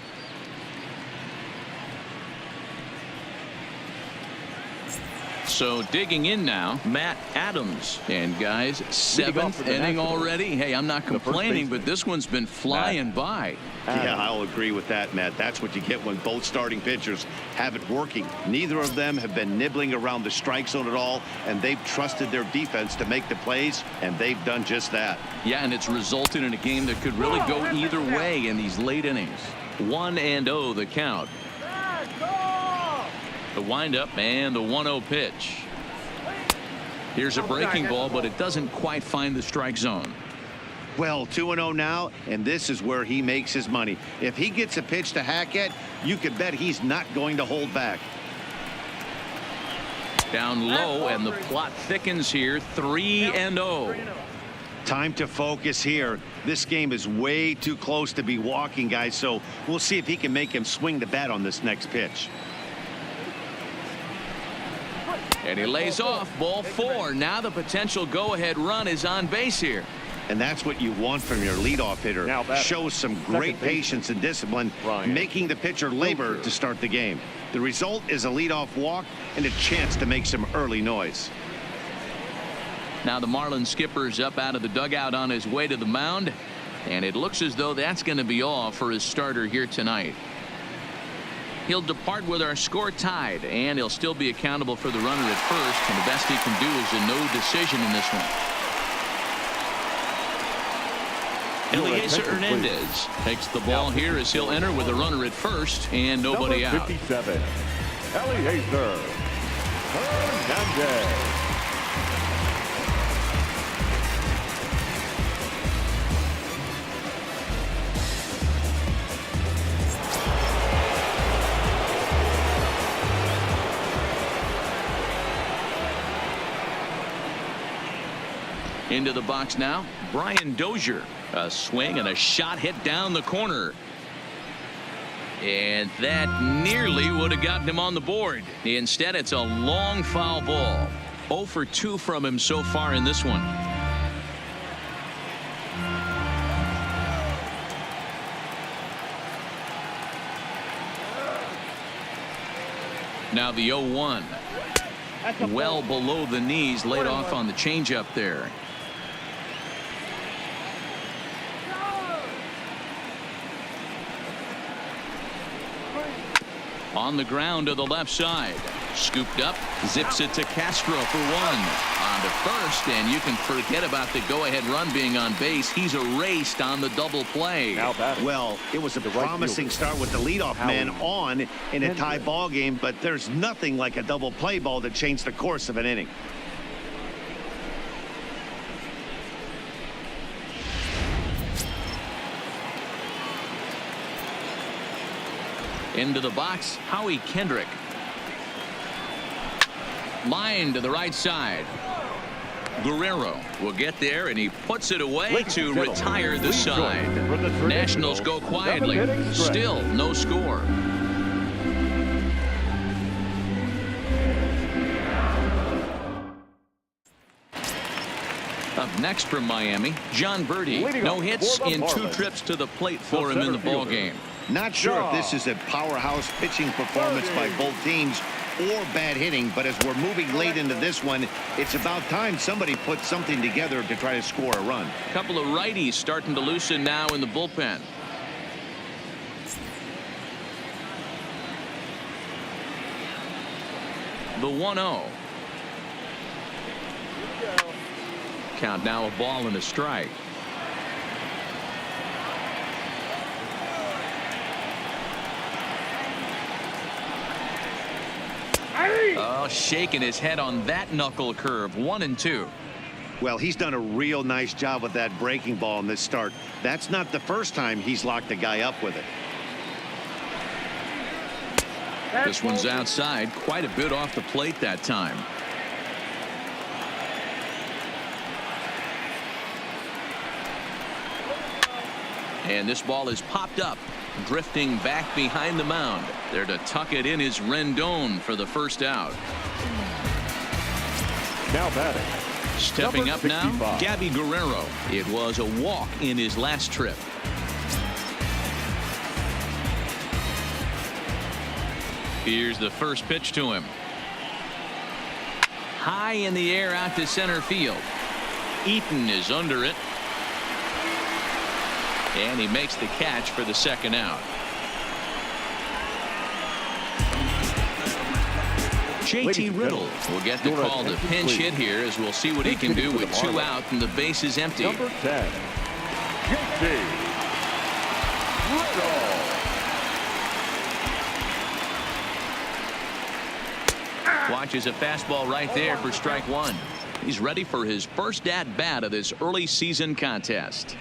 So digging in now, Matt Adams. And guys, 7th inning already. Hey, I'm not complaining, but this one's been flying by. Yeah, I'll agree with that, Matt. That's what you get when both starting pitchers have it working. Neither of them have been nibbling around the strike zone at all, and they've trusted their defense to make the plays, and they've done just that. Yeah, and it's resulted in a game that could really go either way in these late innings. 1-0 the count. The windup and the 1-0 pitch. Here's a breaking ball, but it doesn't quite find the strike zone. Well, 2-0 now, and this is where he makes his money. If he gets a pitch to hack at, you could bet he's not going to hold back. Down low, and the plot thickens here. 3-0. Time to focus here. This game is way too close to be walking, guys, so we'll see if he can make him swing the bat on this next pitch. And he lays off. Ball 4. Now the potential go-ahead run is on base here. And that's what you want from your leadoff hitter. Shows some great patience and discipline, making the pitcher labor to start the game. The result is a leadoff walk and a chance to make some early noise. Now the Marlins skipper's up out of the dugout on his way to the mound, and it looks as though that's going to be all for his starter here tonight. He'll depart with our score tied, and he'll still be accountable for the runner at first, and the best he can do is a no decision in this one. Eliezer Hernandez takes the ball here as he'll enter with a runner at first and nobody out. 57, Eliezer Hernandez. Into the box now, Brian Dozier. A swing and a shot hit down the corner. And that nearly would have gotten him on the board. Instead, it's a long foul ball. 0 for 2 from him so far in this one. Now the 0-1. Well below the knees, laid off on the changeup there. On the ground to the left side. Scooped up, zips it to Castro for 1. On to first, and you can forget about the go-ahead run being on base. He's erased on the double play. Well, it was a promising start with the leadoff man on in a tie ball game, but there's nothing like a double play ball that changed the course of an inning. Into the box, Howie Kendrick. Line to the right side. Guerrero will get there, and he puts it away to retire the side. Nationals go quietly. Still no score. Up next from Miami, John Birdie. No hits in 2 trips to the plate for him in the ball game. Not sure if this is a powerhouse pitching performance by both teams, or bad hitting, but as we're moving late into this one, it's about time somebody puts something together to try to score a run. A couple of righties starting to loosen now in the bullpen. The 1-0. Count now, a ball and a strike. Oh, shaking his head on that knuckle curve. 1-2. Well, he's done a real nice job with that breaking ball in this start. That's not the first time he's locked a guy up with it. This one's outside, quite a bit off the plate that time. And this ball is popped up, drifting back behind the mound. There to tuck it in is Rendon for the first out. Now batting. Stepping Number up now, 65. Gabby Guerrero. It was a walk in his last trip. Here's the first pitch to him. High in the air out to center field. Eaton is under it. And he makes the catch for the second out. JT Riddle will get the call to pinch hit here, as we'll see what he can do with 2 out and the base is empty. Number 10, JT Riddle. Watches a fastball right there for strike 1. He's ready for his first at bat of this early season contest.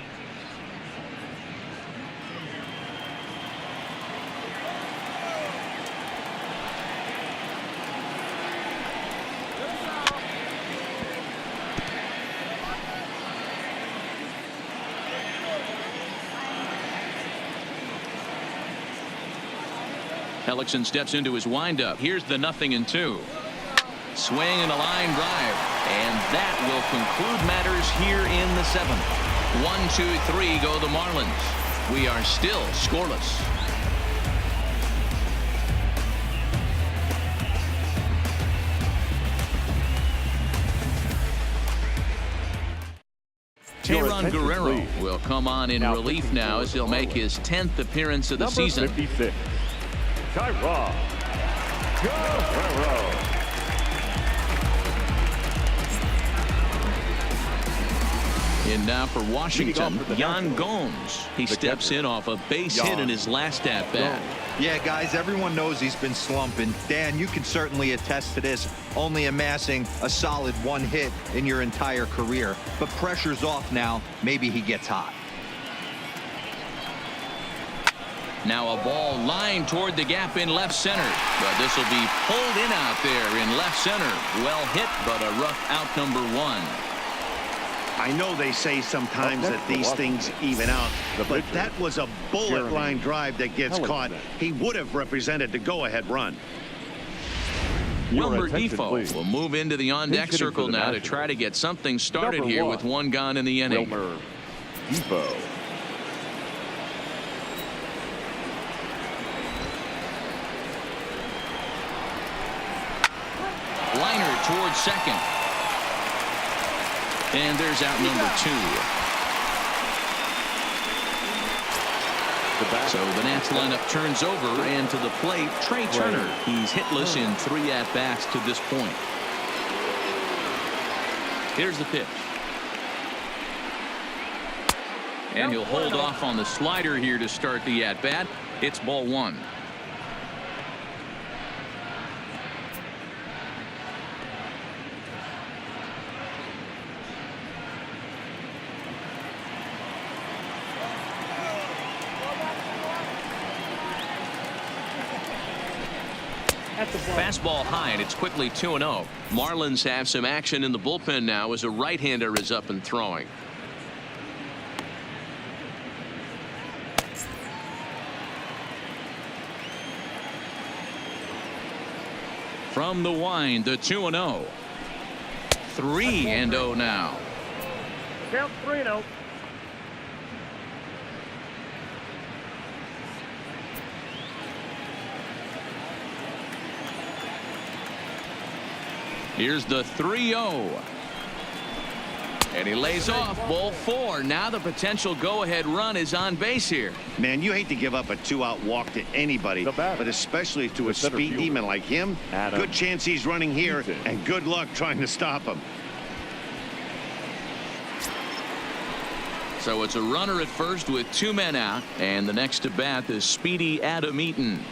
Hellickson steps into his windup. Here's the 0-2. Swing and a line drive. And that will conclude matters here in the 7th. 1-2-3 go the Marlins. We are still scoreless. Tayron Guerrero will come on in relief now as he'll make his 10th appearance of the season. 56. Tayron Guerrero. And now for Washington, Yan Gomes. He steps in off a base hit in his last at bat. Yeah, guys, everyone knows he's been slumping. Dan, you can certainly attest to this, only amassing a solid 1 hit in your entire career. But pressure's off now. Maybe he gets hot. Now a ball lined toward the gap in left center. But this will be pulled in out there in left center. Well hit, but a rough out number 1. I know they say sometimes that these things even out, but that was a bullet line drive that gets caught. He would have represented the go-ahead run. Wilmer Defoe will move into the on-deck circle now to try to get something started here with 1 gone in the inning. Wilmer Defoe. Liner towards second. And there's out number 2. So the Nats lineup turns over, and to the plate, Trey Turner. He's hitless in 3 at-bats to this point. Here's the pitch. And he'll hold off on the slider here to start the at-bat. It's ball 1. Fastball high, and it's quickly 2-0. Marlins have some action in the bullpen now as a right-hander is up and throwing. From the wind, the 2-0. 3-0 now. Count 3-0. Here's the 3-0. And he lays off ball 4. Now the potential go-ahead run is on base here. Man, you hate to give up a 2-out walk to anybody, but especially to a speed demon like him. Good chance he's running here, and good luck trying to stop him. So it's a runner at first with 2 men out, and the next to bat is speedy Adam Eaton.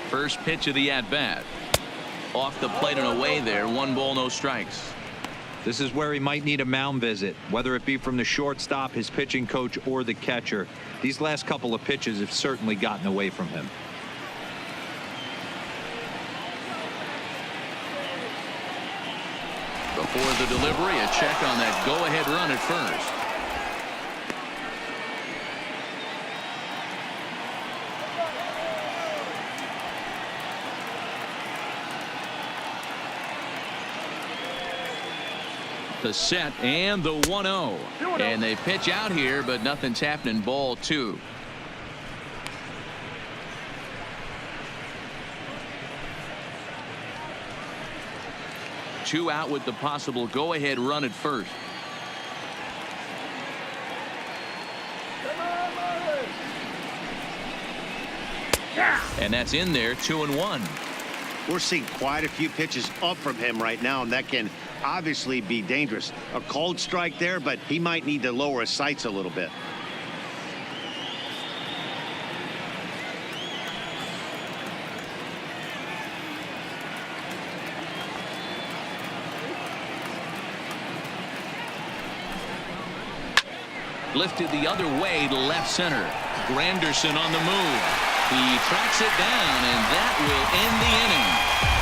First pitch of the at-bat. Off the plate and away there. 1 ball, no strikes. This is where he might need a mound visit, whether it be from the shortstop, his pitching coach, or the catcher. These last couple of pitches have certainly gotten away from him. Before the delivery, a check on that go-ahead run at first. The set and the 1-0, and they pitch out here, but nothing's happening. Ball 2. Two out with the possible go-ahead run at first. And that's in there. 2-1. We're seeing quite a few pitches up from him right now, and that can obviously be dangerous. A cold strike there, but he might need to lower his sights a little bit. Lifted the other way to left center. Granderson on the move. He tracks it down, and that will end the inning.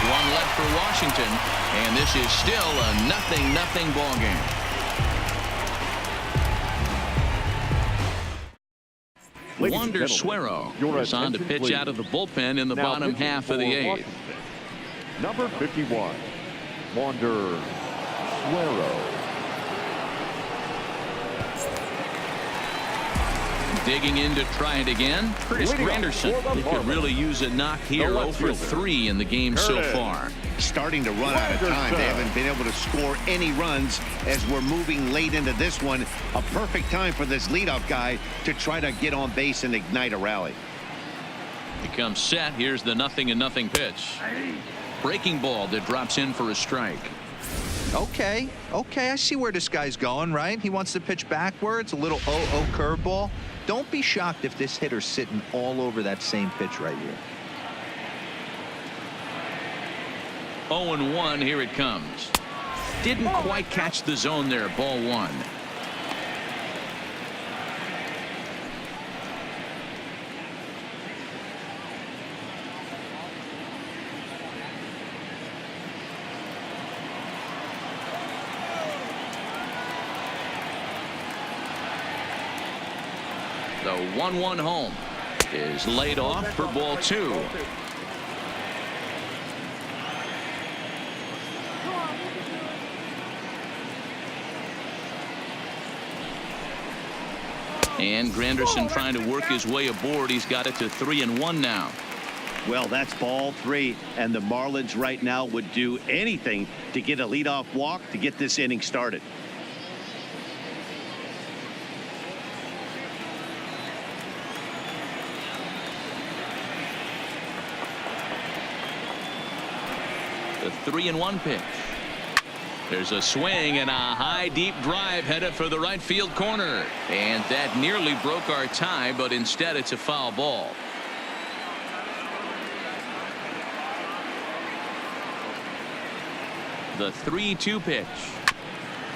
1 left for Washington, and this is still a 0-0 ball game. Wander Suero is on to pitch out of the bullpen in the bottom half of the 8th. Number 51, Wander Suero. Digging in to try it again. Curtis Granderson. He could really use a knock here. 0 for 3 in the game so far. Starting to run out of time. They haven't been able to score any runs as we're moving late into this one. A perfect time for this leadoff guy to try to get on base and ignite a rally. He comes set. Here's the 0-0 pitch. Breaking ball that drops in for a strike. Okay, I see where this guy's going, right? He wants to pitch backwards, a little 0-0 curveball. Don't be shocked if this hitter's sitting all over that same pitch right here. 0-1, here it comes. Didn't quite catch the zone there. Ball 1. The 1-1 home is laid off for ball 2. And Granderson trying to work his way aboard. He's got it to 3-1 now. Well, that's ball 3, and the Marlins right now would do anything to get a leadoff walk to get this inning started. The 3-1 pitch. There's a swing and a high deep drive headed for the right field corner, and that nearly broke our tie, but instead it's a foul ball. The 3-2 pitch.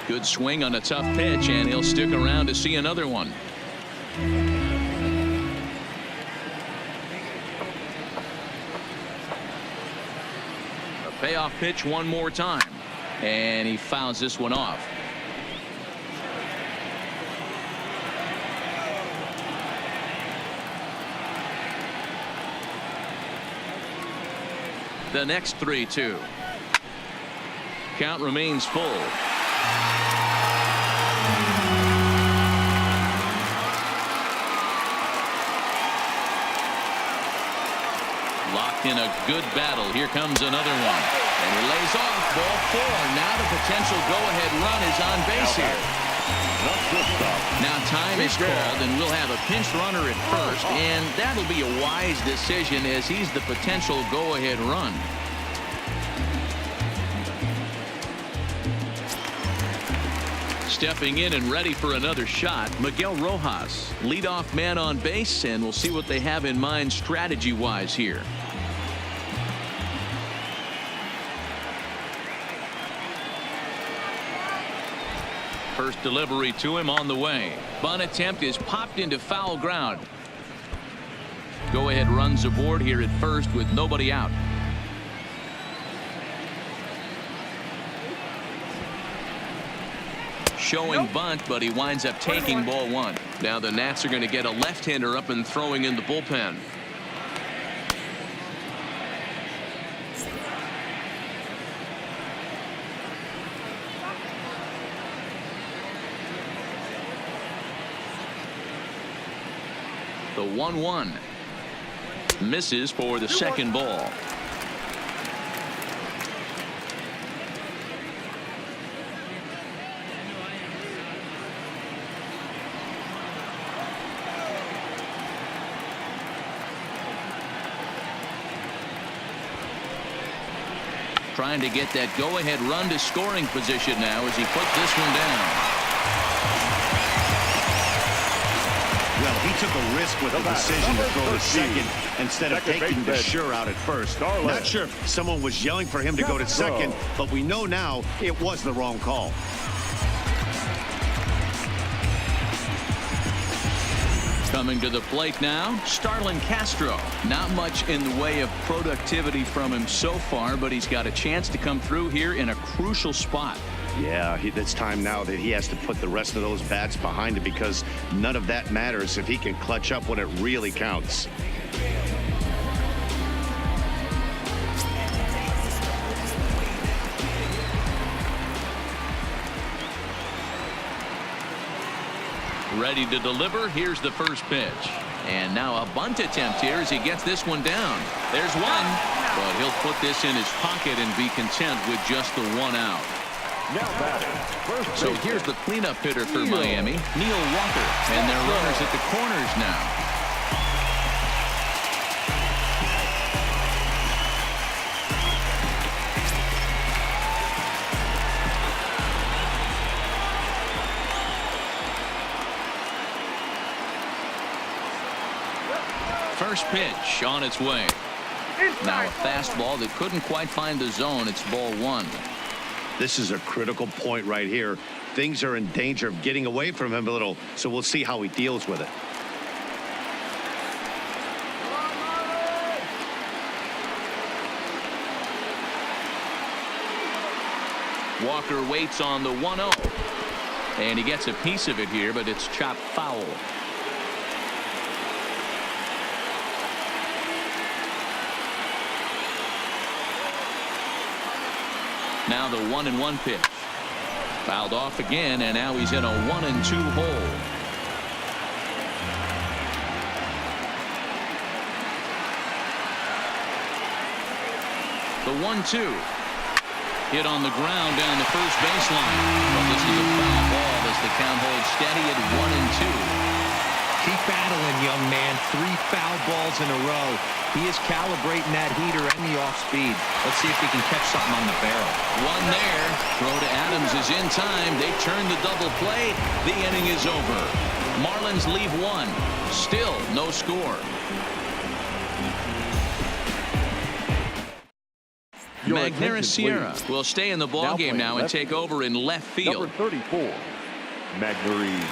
Good swing on a tough pitch, and he'll stick around to see another one. Payoff pitch one more time, and he fouls this one off. The next 3-2. Count remains full. Locked in a good battle. Here comes another one. And he lays off. Ball 4. Now the potential go-ahead run is on base here. Now time is called, and we'll have a pinch runner at first, and that'll be a wise decision as he's the potential go-ahead run. Stepping in and ready for another shot, Miguel Rojas, leadoff man on base, and we'll see what they have in mind strategy-wise here. First delivery to him on the way. Bunt attempt is popped into foul ground. Go-ahead runs aboard here at first with nobody out. Showing bunt, but he winds up taking ball 1. Now the Nats are going to get a left-hander up and throwing in the bullpen. The 1-1 misses for the second ball. Trying to get that go-ahead run to scoring position now as he puts this one down. Well, he took a risk with the decision to throw to second instead of taking the sure out at first. Not sure if someone was yelling for him to go to second, but we know now it was the wrong call. Coming to the plate now, Starlin Castro. Not much in the way of productivity from him so far, but he's got a chance to come through here in a crucial spot. Yeah, it's time now that he has to put the rest of those bats behind him, because none of that matters if he can clutch up when it really counts. Ready to deliver. Here's the first pitch. And now a bunt attempt here as he gets this one down. There's one, but he'll put this in his pocket and be content with just the 1 out. So here's the cleanup hitter for Miami, Neil Walker, and their runners at the corners now. First pitch on its way. Now a fastball that couldn't quite find the zone. It's ball 1. This is a critical point right here. Things are in danger of getting away from him a little, so we'll see how he deals with it. Walker waits on the 1-0. And he gets a piece of it here, but it's chopped foul. Now the 1-1 pitch. Fouled off again, and now he's in a 1-2 hole. The 1-2. Hit on the ground down the first baseline. But this is a foul ball as the count holds steady at 1-2. Keep battling, young man. 3 foul balls in a row. He is calibrating that heater and the off speed. Let's see if he can catch something on the barrel. One there. Throw to Adams is in time. They turn the double play. The inning is over. Marlins leave 1. Still no score. Magneuris Sierra will stay in the ball game now and take over in left field. Number 34, Magneuris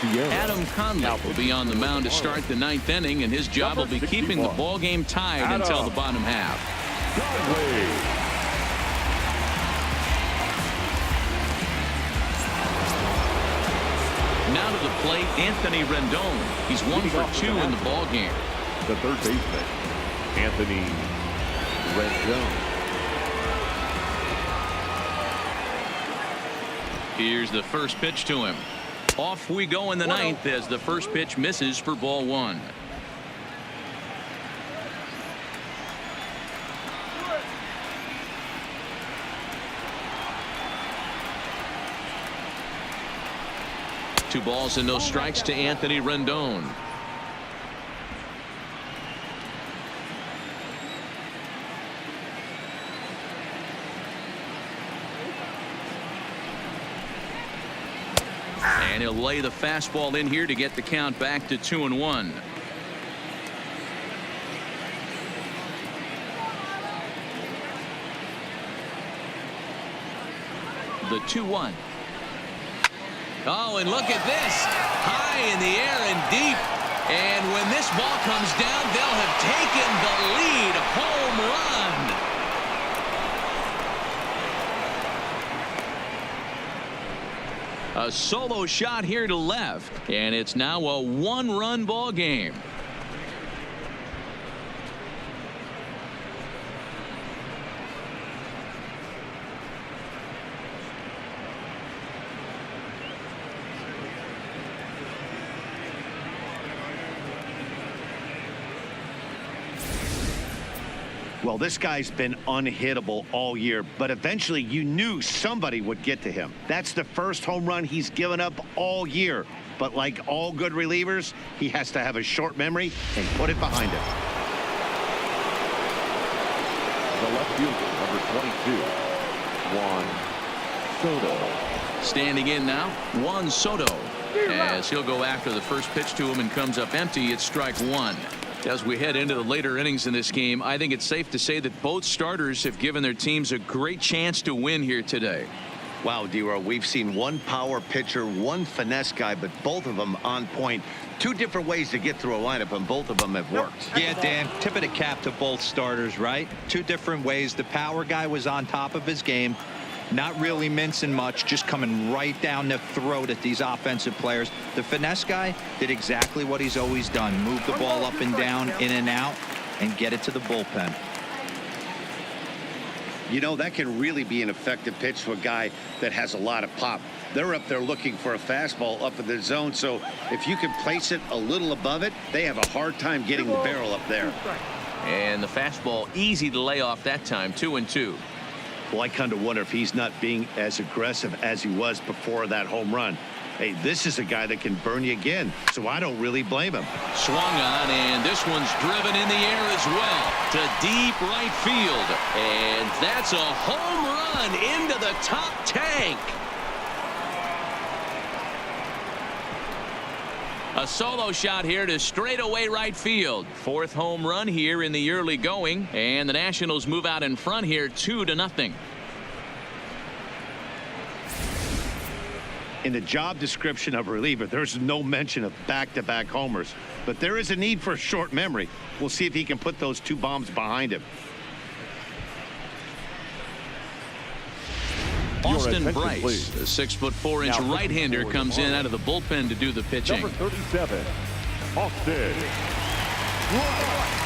Sierra. Adam Conley will be on the mound to start the 9th inning, and his job will be keeping the ball game tied until the bottom half. Now to the plate, Anthony Rendon. He's 1 for 2 in the ball game. The third baseman, Anthony Rendon. Here's the first pitch to him. Off we go in the ninth as the first pitch misses for ball one. Two balls and no strikes to Anthony Rendon. And he'll lay the fastball in here to get the count back to 2-1. The 2-1. Oh, and look at this. High in the air and deep. And when this ball comes down, they'll have taken the lead. Home run. A solo shot here to left, and it's now a one-run ball game. Well, this guy's been unhittable all year, but eventually you knew somebody would get to him. That's the first home run he's given up all year. But like all good relievers, he has to have a short memory and put it behind him. The left fielder, number 22, Juan Soto. Standing in now, Juan Soto. As he'll go after the first pitch to him and comes up empty, it's strike one. As we head into the later innings in this game, I think it's safe to say that both starters have given their teams a great chance to win here today. Wow, D-Row, we've seen one power pitcher, one finesse guy, but both of them on point. Two different ways to get through a lineup, and both of them have worked. Yeah, Dan, tip of the cap to both starters, right? Two different ways. The power guy was on top of his game, not really mincing much, just coming right down the throat at these offensive players. The finesse guy did exactly what he's always done. Move the ball up and down, in and out, and get it to the bullpen. You know, that can really be an effective pitch to a guy that has a lot of pop. They're up there looking for a fastball up in the zone, so if you can place it a little above it, they have a hard time getting the barrel up there. And the fastball easy to lay off that time, 2-2. Well, I kind of wonder if he's not being as aggressive as he was before that home run. Hey, this is a guy that can burn you again, so I don't really blame him. Swung on, and this one's driven in the air as well to deep right field. And that's a home run into the top tank. A solo shot here to straightaway right field. Fourth home run here in the early going, and the Nationals move out in front here 2-0. In the job description of reliever, there's no mention of back-to-back homers, but there is a need for a short memory. We'll see if he can put those two bombs behind him. Austin Bryce, the 6'4" right-hander, comes in out of the bullpen to do the pitching. Number 37, Austin Bryce.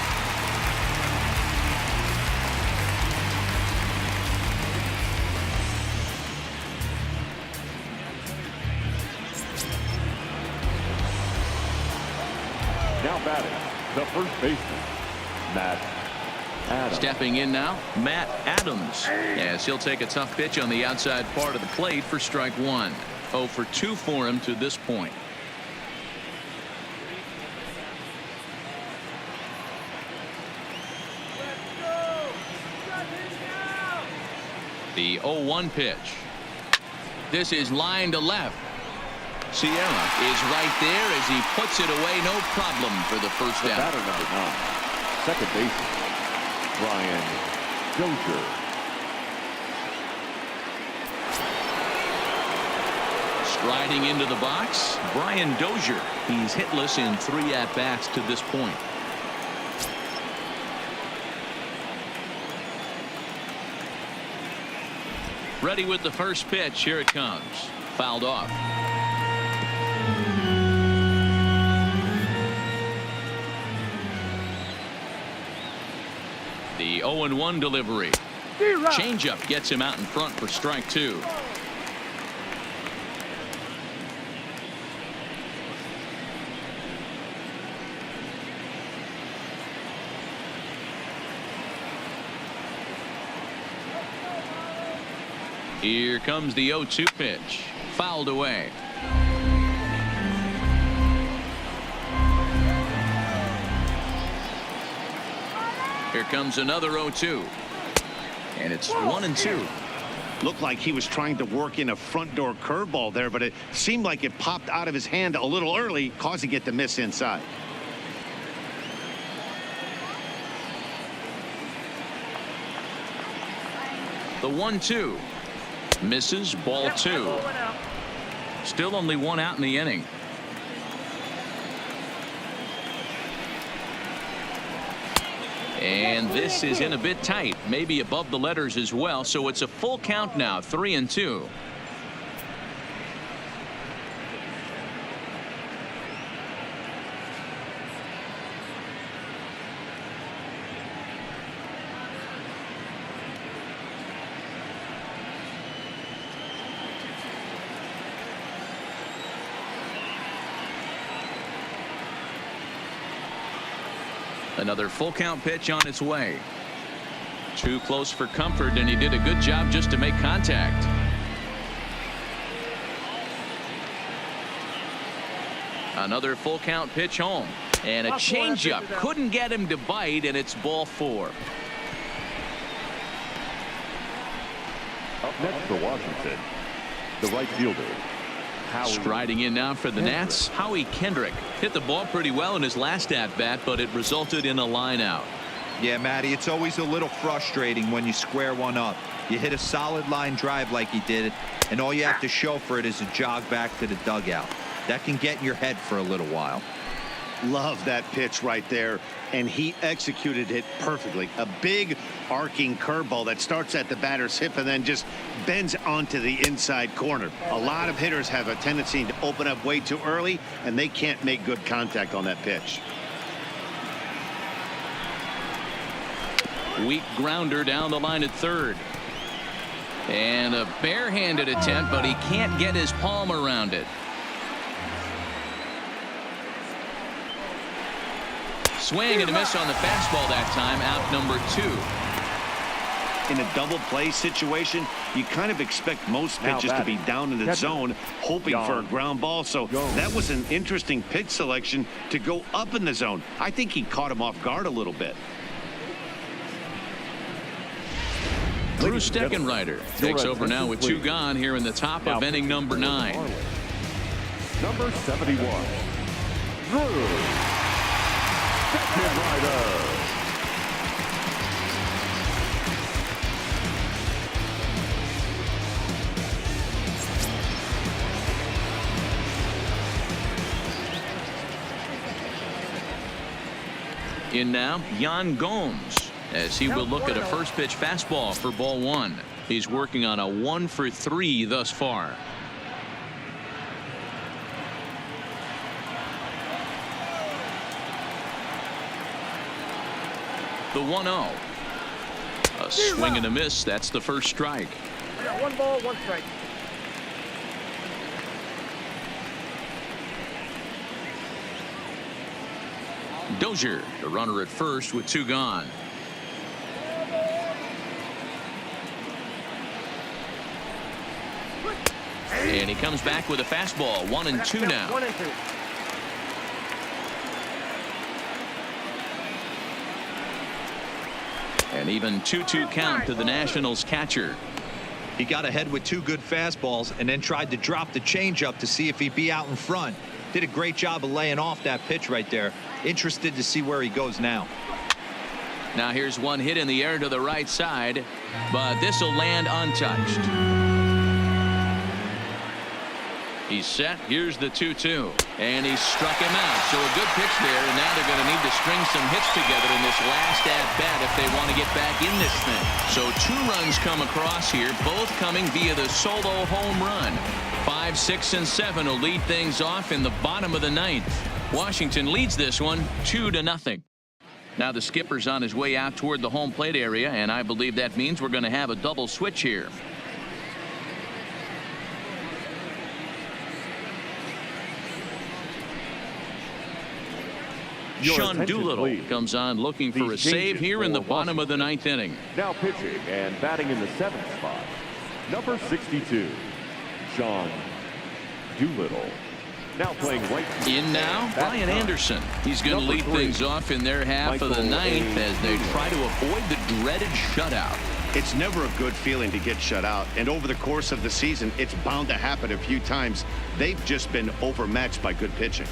Now batting, the first baseman, Matt Adams. Stepping in now, Matt Adams, as he'll take a tough pitch on the outside part of the plate for strike one. 0 for 2 for him to this point. The 0-1 pitch. This is line to left. Sierra is right there as he puts it away, no problem for the first out. Batter number 9, second baseman, Brian Dozier. Striding into the box, Brian Dozier. He's hitless in 3 at-bats to this point. Ready with the first pitch. Here it comes. Fouled off. The The 0-1 delivery. Changeup gets him out in front for strike 2. Here comes the 0-2 pitch. Fouled away. Here comes another 0-2. And it's 1-2. Looked like he was trying to work in a front door curveball there, but it seemed like it popped out of his hand a little early, causing it to miss inside. The 1-2. Misses, ball 2. Still only 1 out in the inning. And this is in a bit tight, maybe above the letters as well, so it's a full count now, 3-2. Another full count pitch on its way. Too close for comfort, and he did a good job just to make contact. Another full count pitch home. And a changeup couldn't get him to bite, and it's ball 4. Up next for Washington, the right fielder. Striding in now for the Nats, Howie Kendrick hit the ball pretty well in his last at-bat, but it resulted in a line out. Yeah, Matty, it's always a little frustrating when you square one up. You hit a solid line drive like he did, and all you have to show for it is a jog back to the dugout. That can get in your head for a little while. Love that pitch right there, and he executed it perfectly. A big arcing curveball that starts at the batter's hip and then just bends onto the inside corner. A lot of hitters have a tendency to open up way too early, and they can't make good contact on that pitch. Weak grounder down the line at third. And a barehanded attempt, but he can't get his palm around it. Swing and a miss on the fastball that time, out number 2. In a double play situation, you kind of expect most pitches to be down in the zone, hoping for a ground ball. So that was an interesting pitch selection to go up in the zone. I think he caught him off guard a little bit. Drew Steckenrider takes over now with 2 gone here in the top of inning number 9. Number 71, Drew Steckenrider. In now, Yan Gomes, as he will look at a first pitch fastball for ball 1. He's working on a 1 for 3 thus far. The 1-0. A swing and a miss. That's the first strike. 1 ball, 1 strike. Dozier, the runner at first with 2 gone. And he comes back with a fastball. 1-2 now. 1-2. An even 2-2 count to the Nationals catcher. He got ahead with 2 good fastballs and then tried to drop the changeup to see if he'd be out in front. Did a great job of laying off that pitch right there. Interested to see where he goes now. Now here's one hit in the air to the right side, but this will land untouched. He's set. Here's the 2-2, and he struck him out. So a good pitch there, and now they're going to need to string some hits together in this last at-bat if they want to get back in this thing. So 2 runs come across here, both coming via the solo home run. 5, 6, and 7 will lead things off in the bottom of the 9th. Washington leads this one 2-0. Now the skipper's on his way out toward the home plate area, and I believe that means we're going to have a double switch here. Sean Doolittle comes on looking for a save here in the bottom of the ninth inning. Now pitching and batting in the 7th spot, number 62, Sean Doolittle. Now playing right. In now, Brian Anderson. He's going to lead things off in their half of the ninth as they try to avoid the dreaded shutout. It's never a good feeling to get shut out, and over the course of the season, it's bound to happen a few times. They've just been overmatched by good pitching.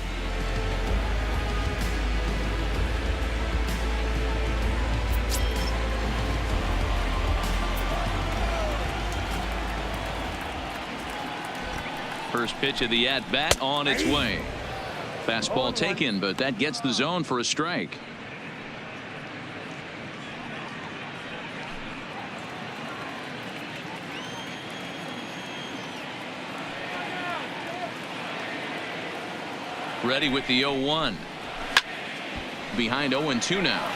First pitch of the at-bat on its way. Fastball taken, but that gets the zone for a strike. Ready with the 0-1. Behind 0-2 now.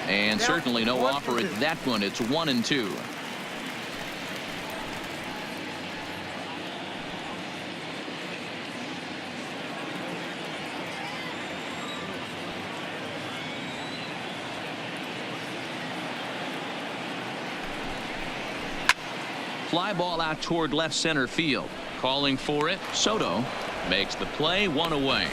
And certainly no offer at that one. It's 1-2. Fly ball out toward left center field. Calling for it. Soto makes the play, one away.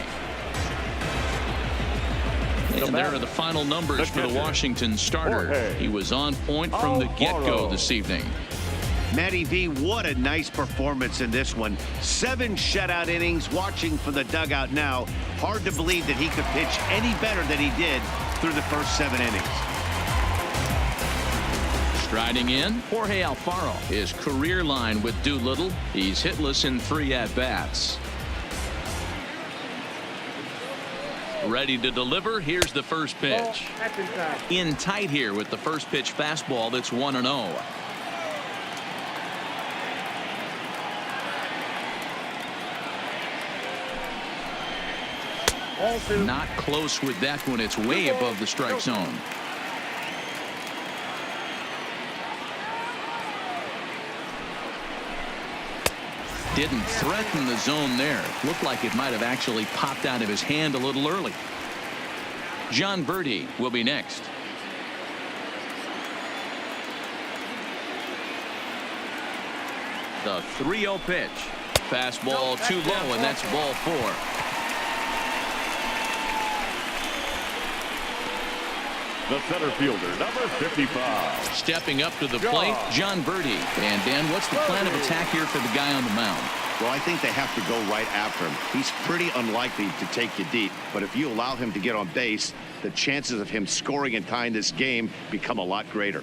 And there are the final numbers for the Washington starter. He was on point from the get-go this evening. Matty V, what a nice performance in this one. 7 shutout innings. Watching from the dugout now. Hard to believe that he could pitch any better than he did through the first 7 innings. Striding in, Jorge Alfaro. His career line with Doolittle. He's hitless in 3 at-bats. Ready to deliver. Here's the first pitch. In tight here with the first pitch fastball. That's 1-0. Not close with that one. It's way above the strike zone. Didn't threaten the zone there. Looked like it might have actually popped out of his hand a little early. John Birdie will be next. The 3-0 pitch. Fastball too low, and that's ball 4. The center fielder, number 55. Stepping up to the plate, John Birdie. And Dan, what's the plan of attack here for the guy on the mound? Well, I think they have to go right after him. He's pretty unlikely to take you deep, but if you allow him to get on base, the chances of him scoring and tying this game become a lot greater.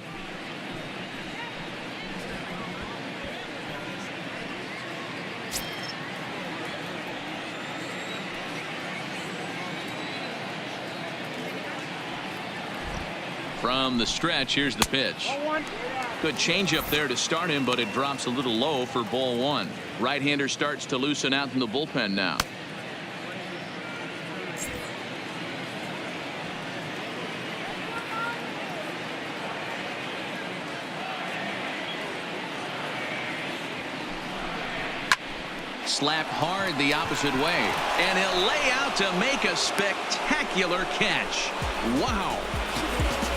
From the stretch, here's the pitch. Good changeup there to start him, but it drops a little low for ball 1. Right-hander starts to loosen out in the bullpen now. Slapped hard the opposite way, and he'll lay out to make a spectacular catch. Wow.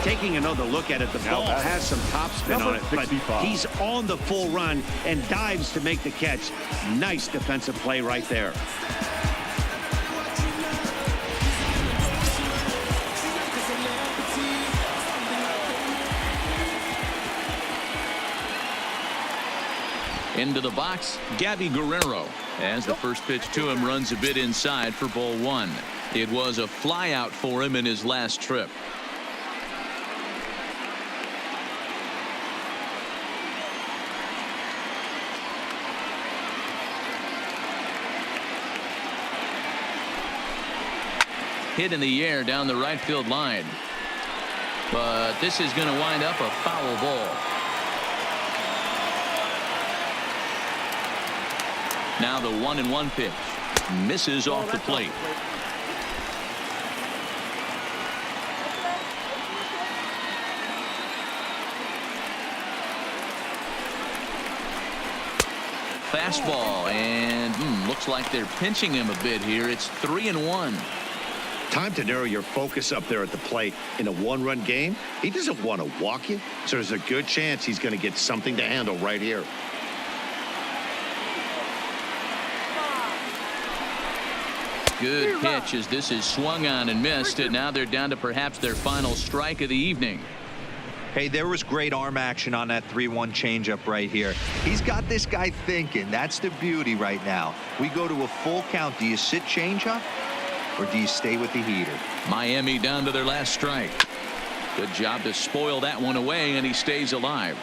Taking another look at it, the ball has some topspin on it, but he's on the full run and dives to make the catch. Nice defensive play right there. Into the box, Gabby Guerrero, as the first pitch to him runs a bit inside for ball 1. It was a flyout for him in his last trip. Hit in the air down the right field line. But this is going to wind up a foul ball. Now the 1-1 pitch. Misses off the plate. Fastball, and looks like they're pinching him a bit here. It's 3-1. Time to narrow your focus up there at the plate. In a one-run game, he doesn't want to walk you, so there's a good chance he's going to get something to handle right here. Good pitch as this is swung on and missed, and now they're down to perhaps their final strike of the evening. Hey, there was great arm action on that 3-1 changeup right here. He's got this guy thinking. That's the beauty right now. We go to a full count. Do you sit changeup or do you stay with the heater? Miami down to their last strike. Good job to spoil that one away, and he stays alive.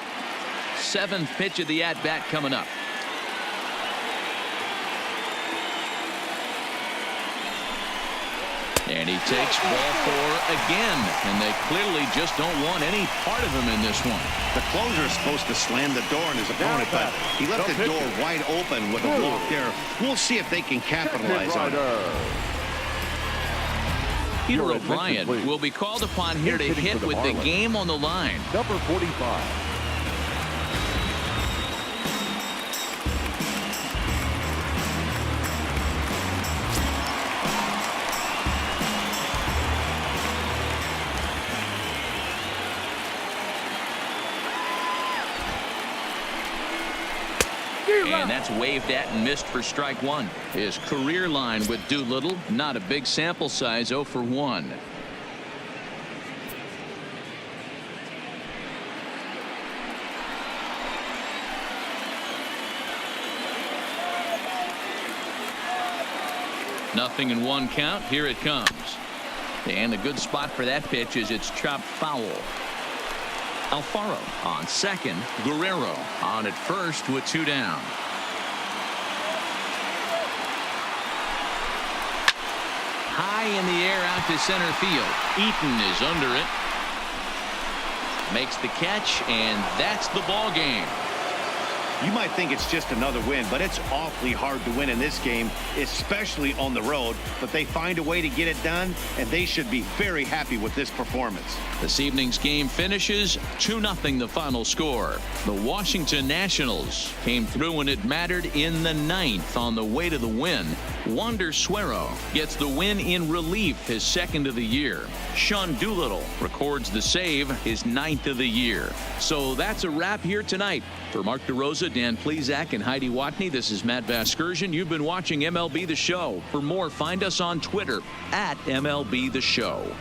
7th pitch of the at-bat coming up. And he takes ball 4 again, and they clearly just don't want any part of him in this one. The closer is supposed to slam the door on his opponent, but he left the door wide open with a walk there. We'll see if they can capitalize on it. Peter O'Brien will be called upon here to hit with the game on the line. Number 45. And that's waved at and missed for strike 1. His career line with Doolittle, not a big sample size, 0 for 1. Nothing in 1 count. Here it comes. And the good spot for that pitch is it's chopped foul. Alfaro on second. Guerrero on at first with 2 down. High in the air out to center field. Eaton is under it. Makes the catch, and that's the ball game. You might think it's just another win, but it's awfully hard to win in this game, especially on the road. But they find a way to get it done, and they should be very happy with this performance. This evening's game finishes 2-0 the final score. The Washington Nationals came through when it mattered in the 9th on the way to the win. Wander Suero gets the win in relief, his 2nd of the year. Sean Doolittle records the save, his 9th of the year. So that's a wrap here tonight. For Mark DeRosa, Dan Plesac, and Heidi Watney, this is Matt Vasgersian. You've been watching MLB The Show. For more, find us on Twitter @MLB The Show.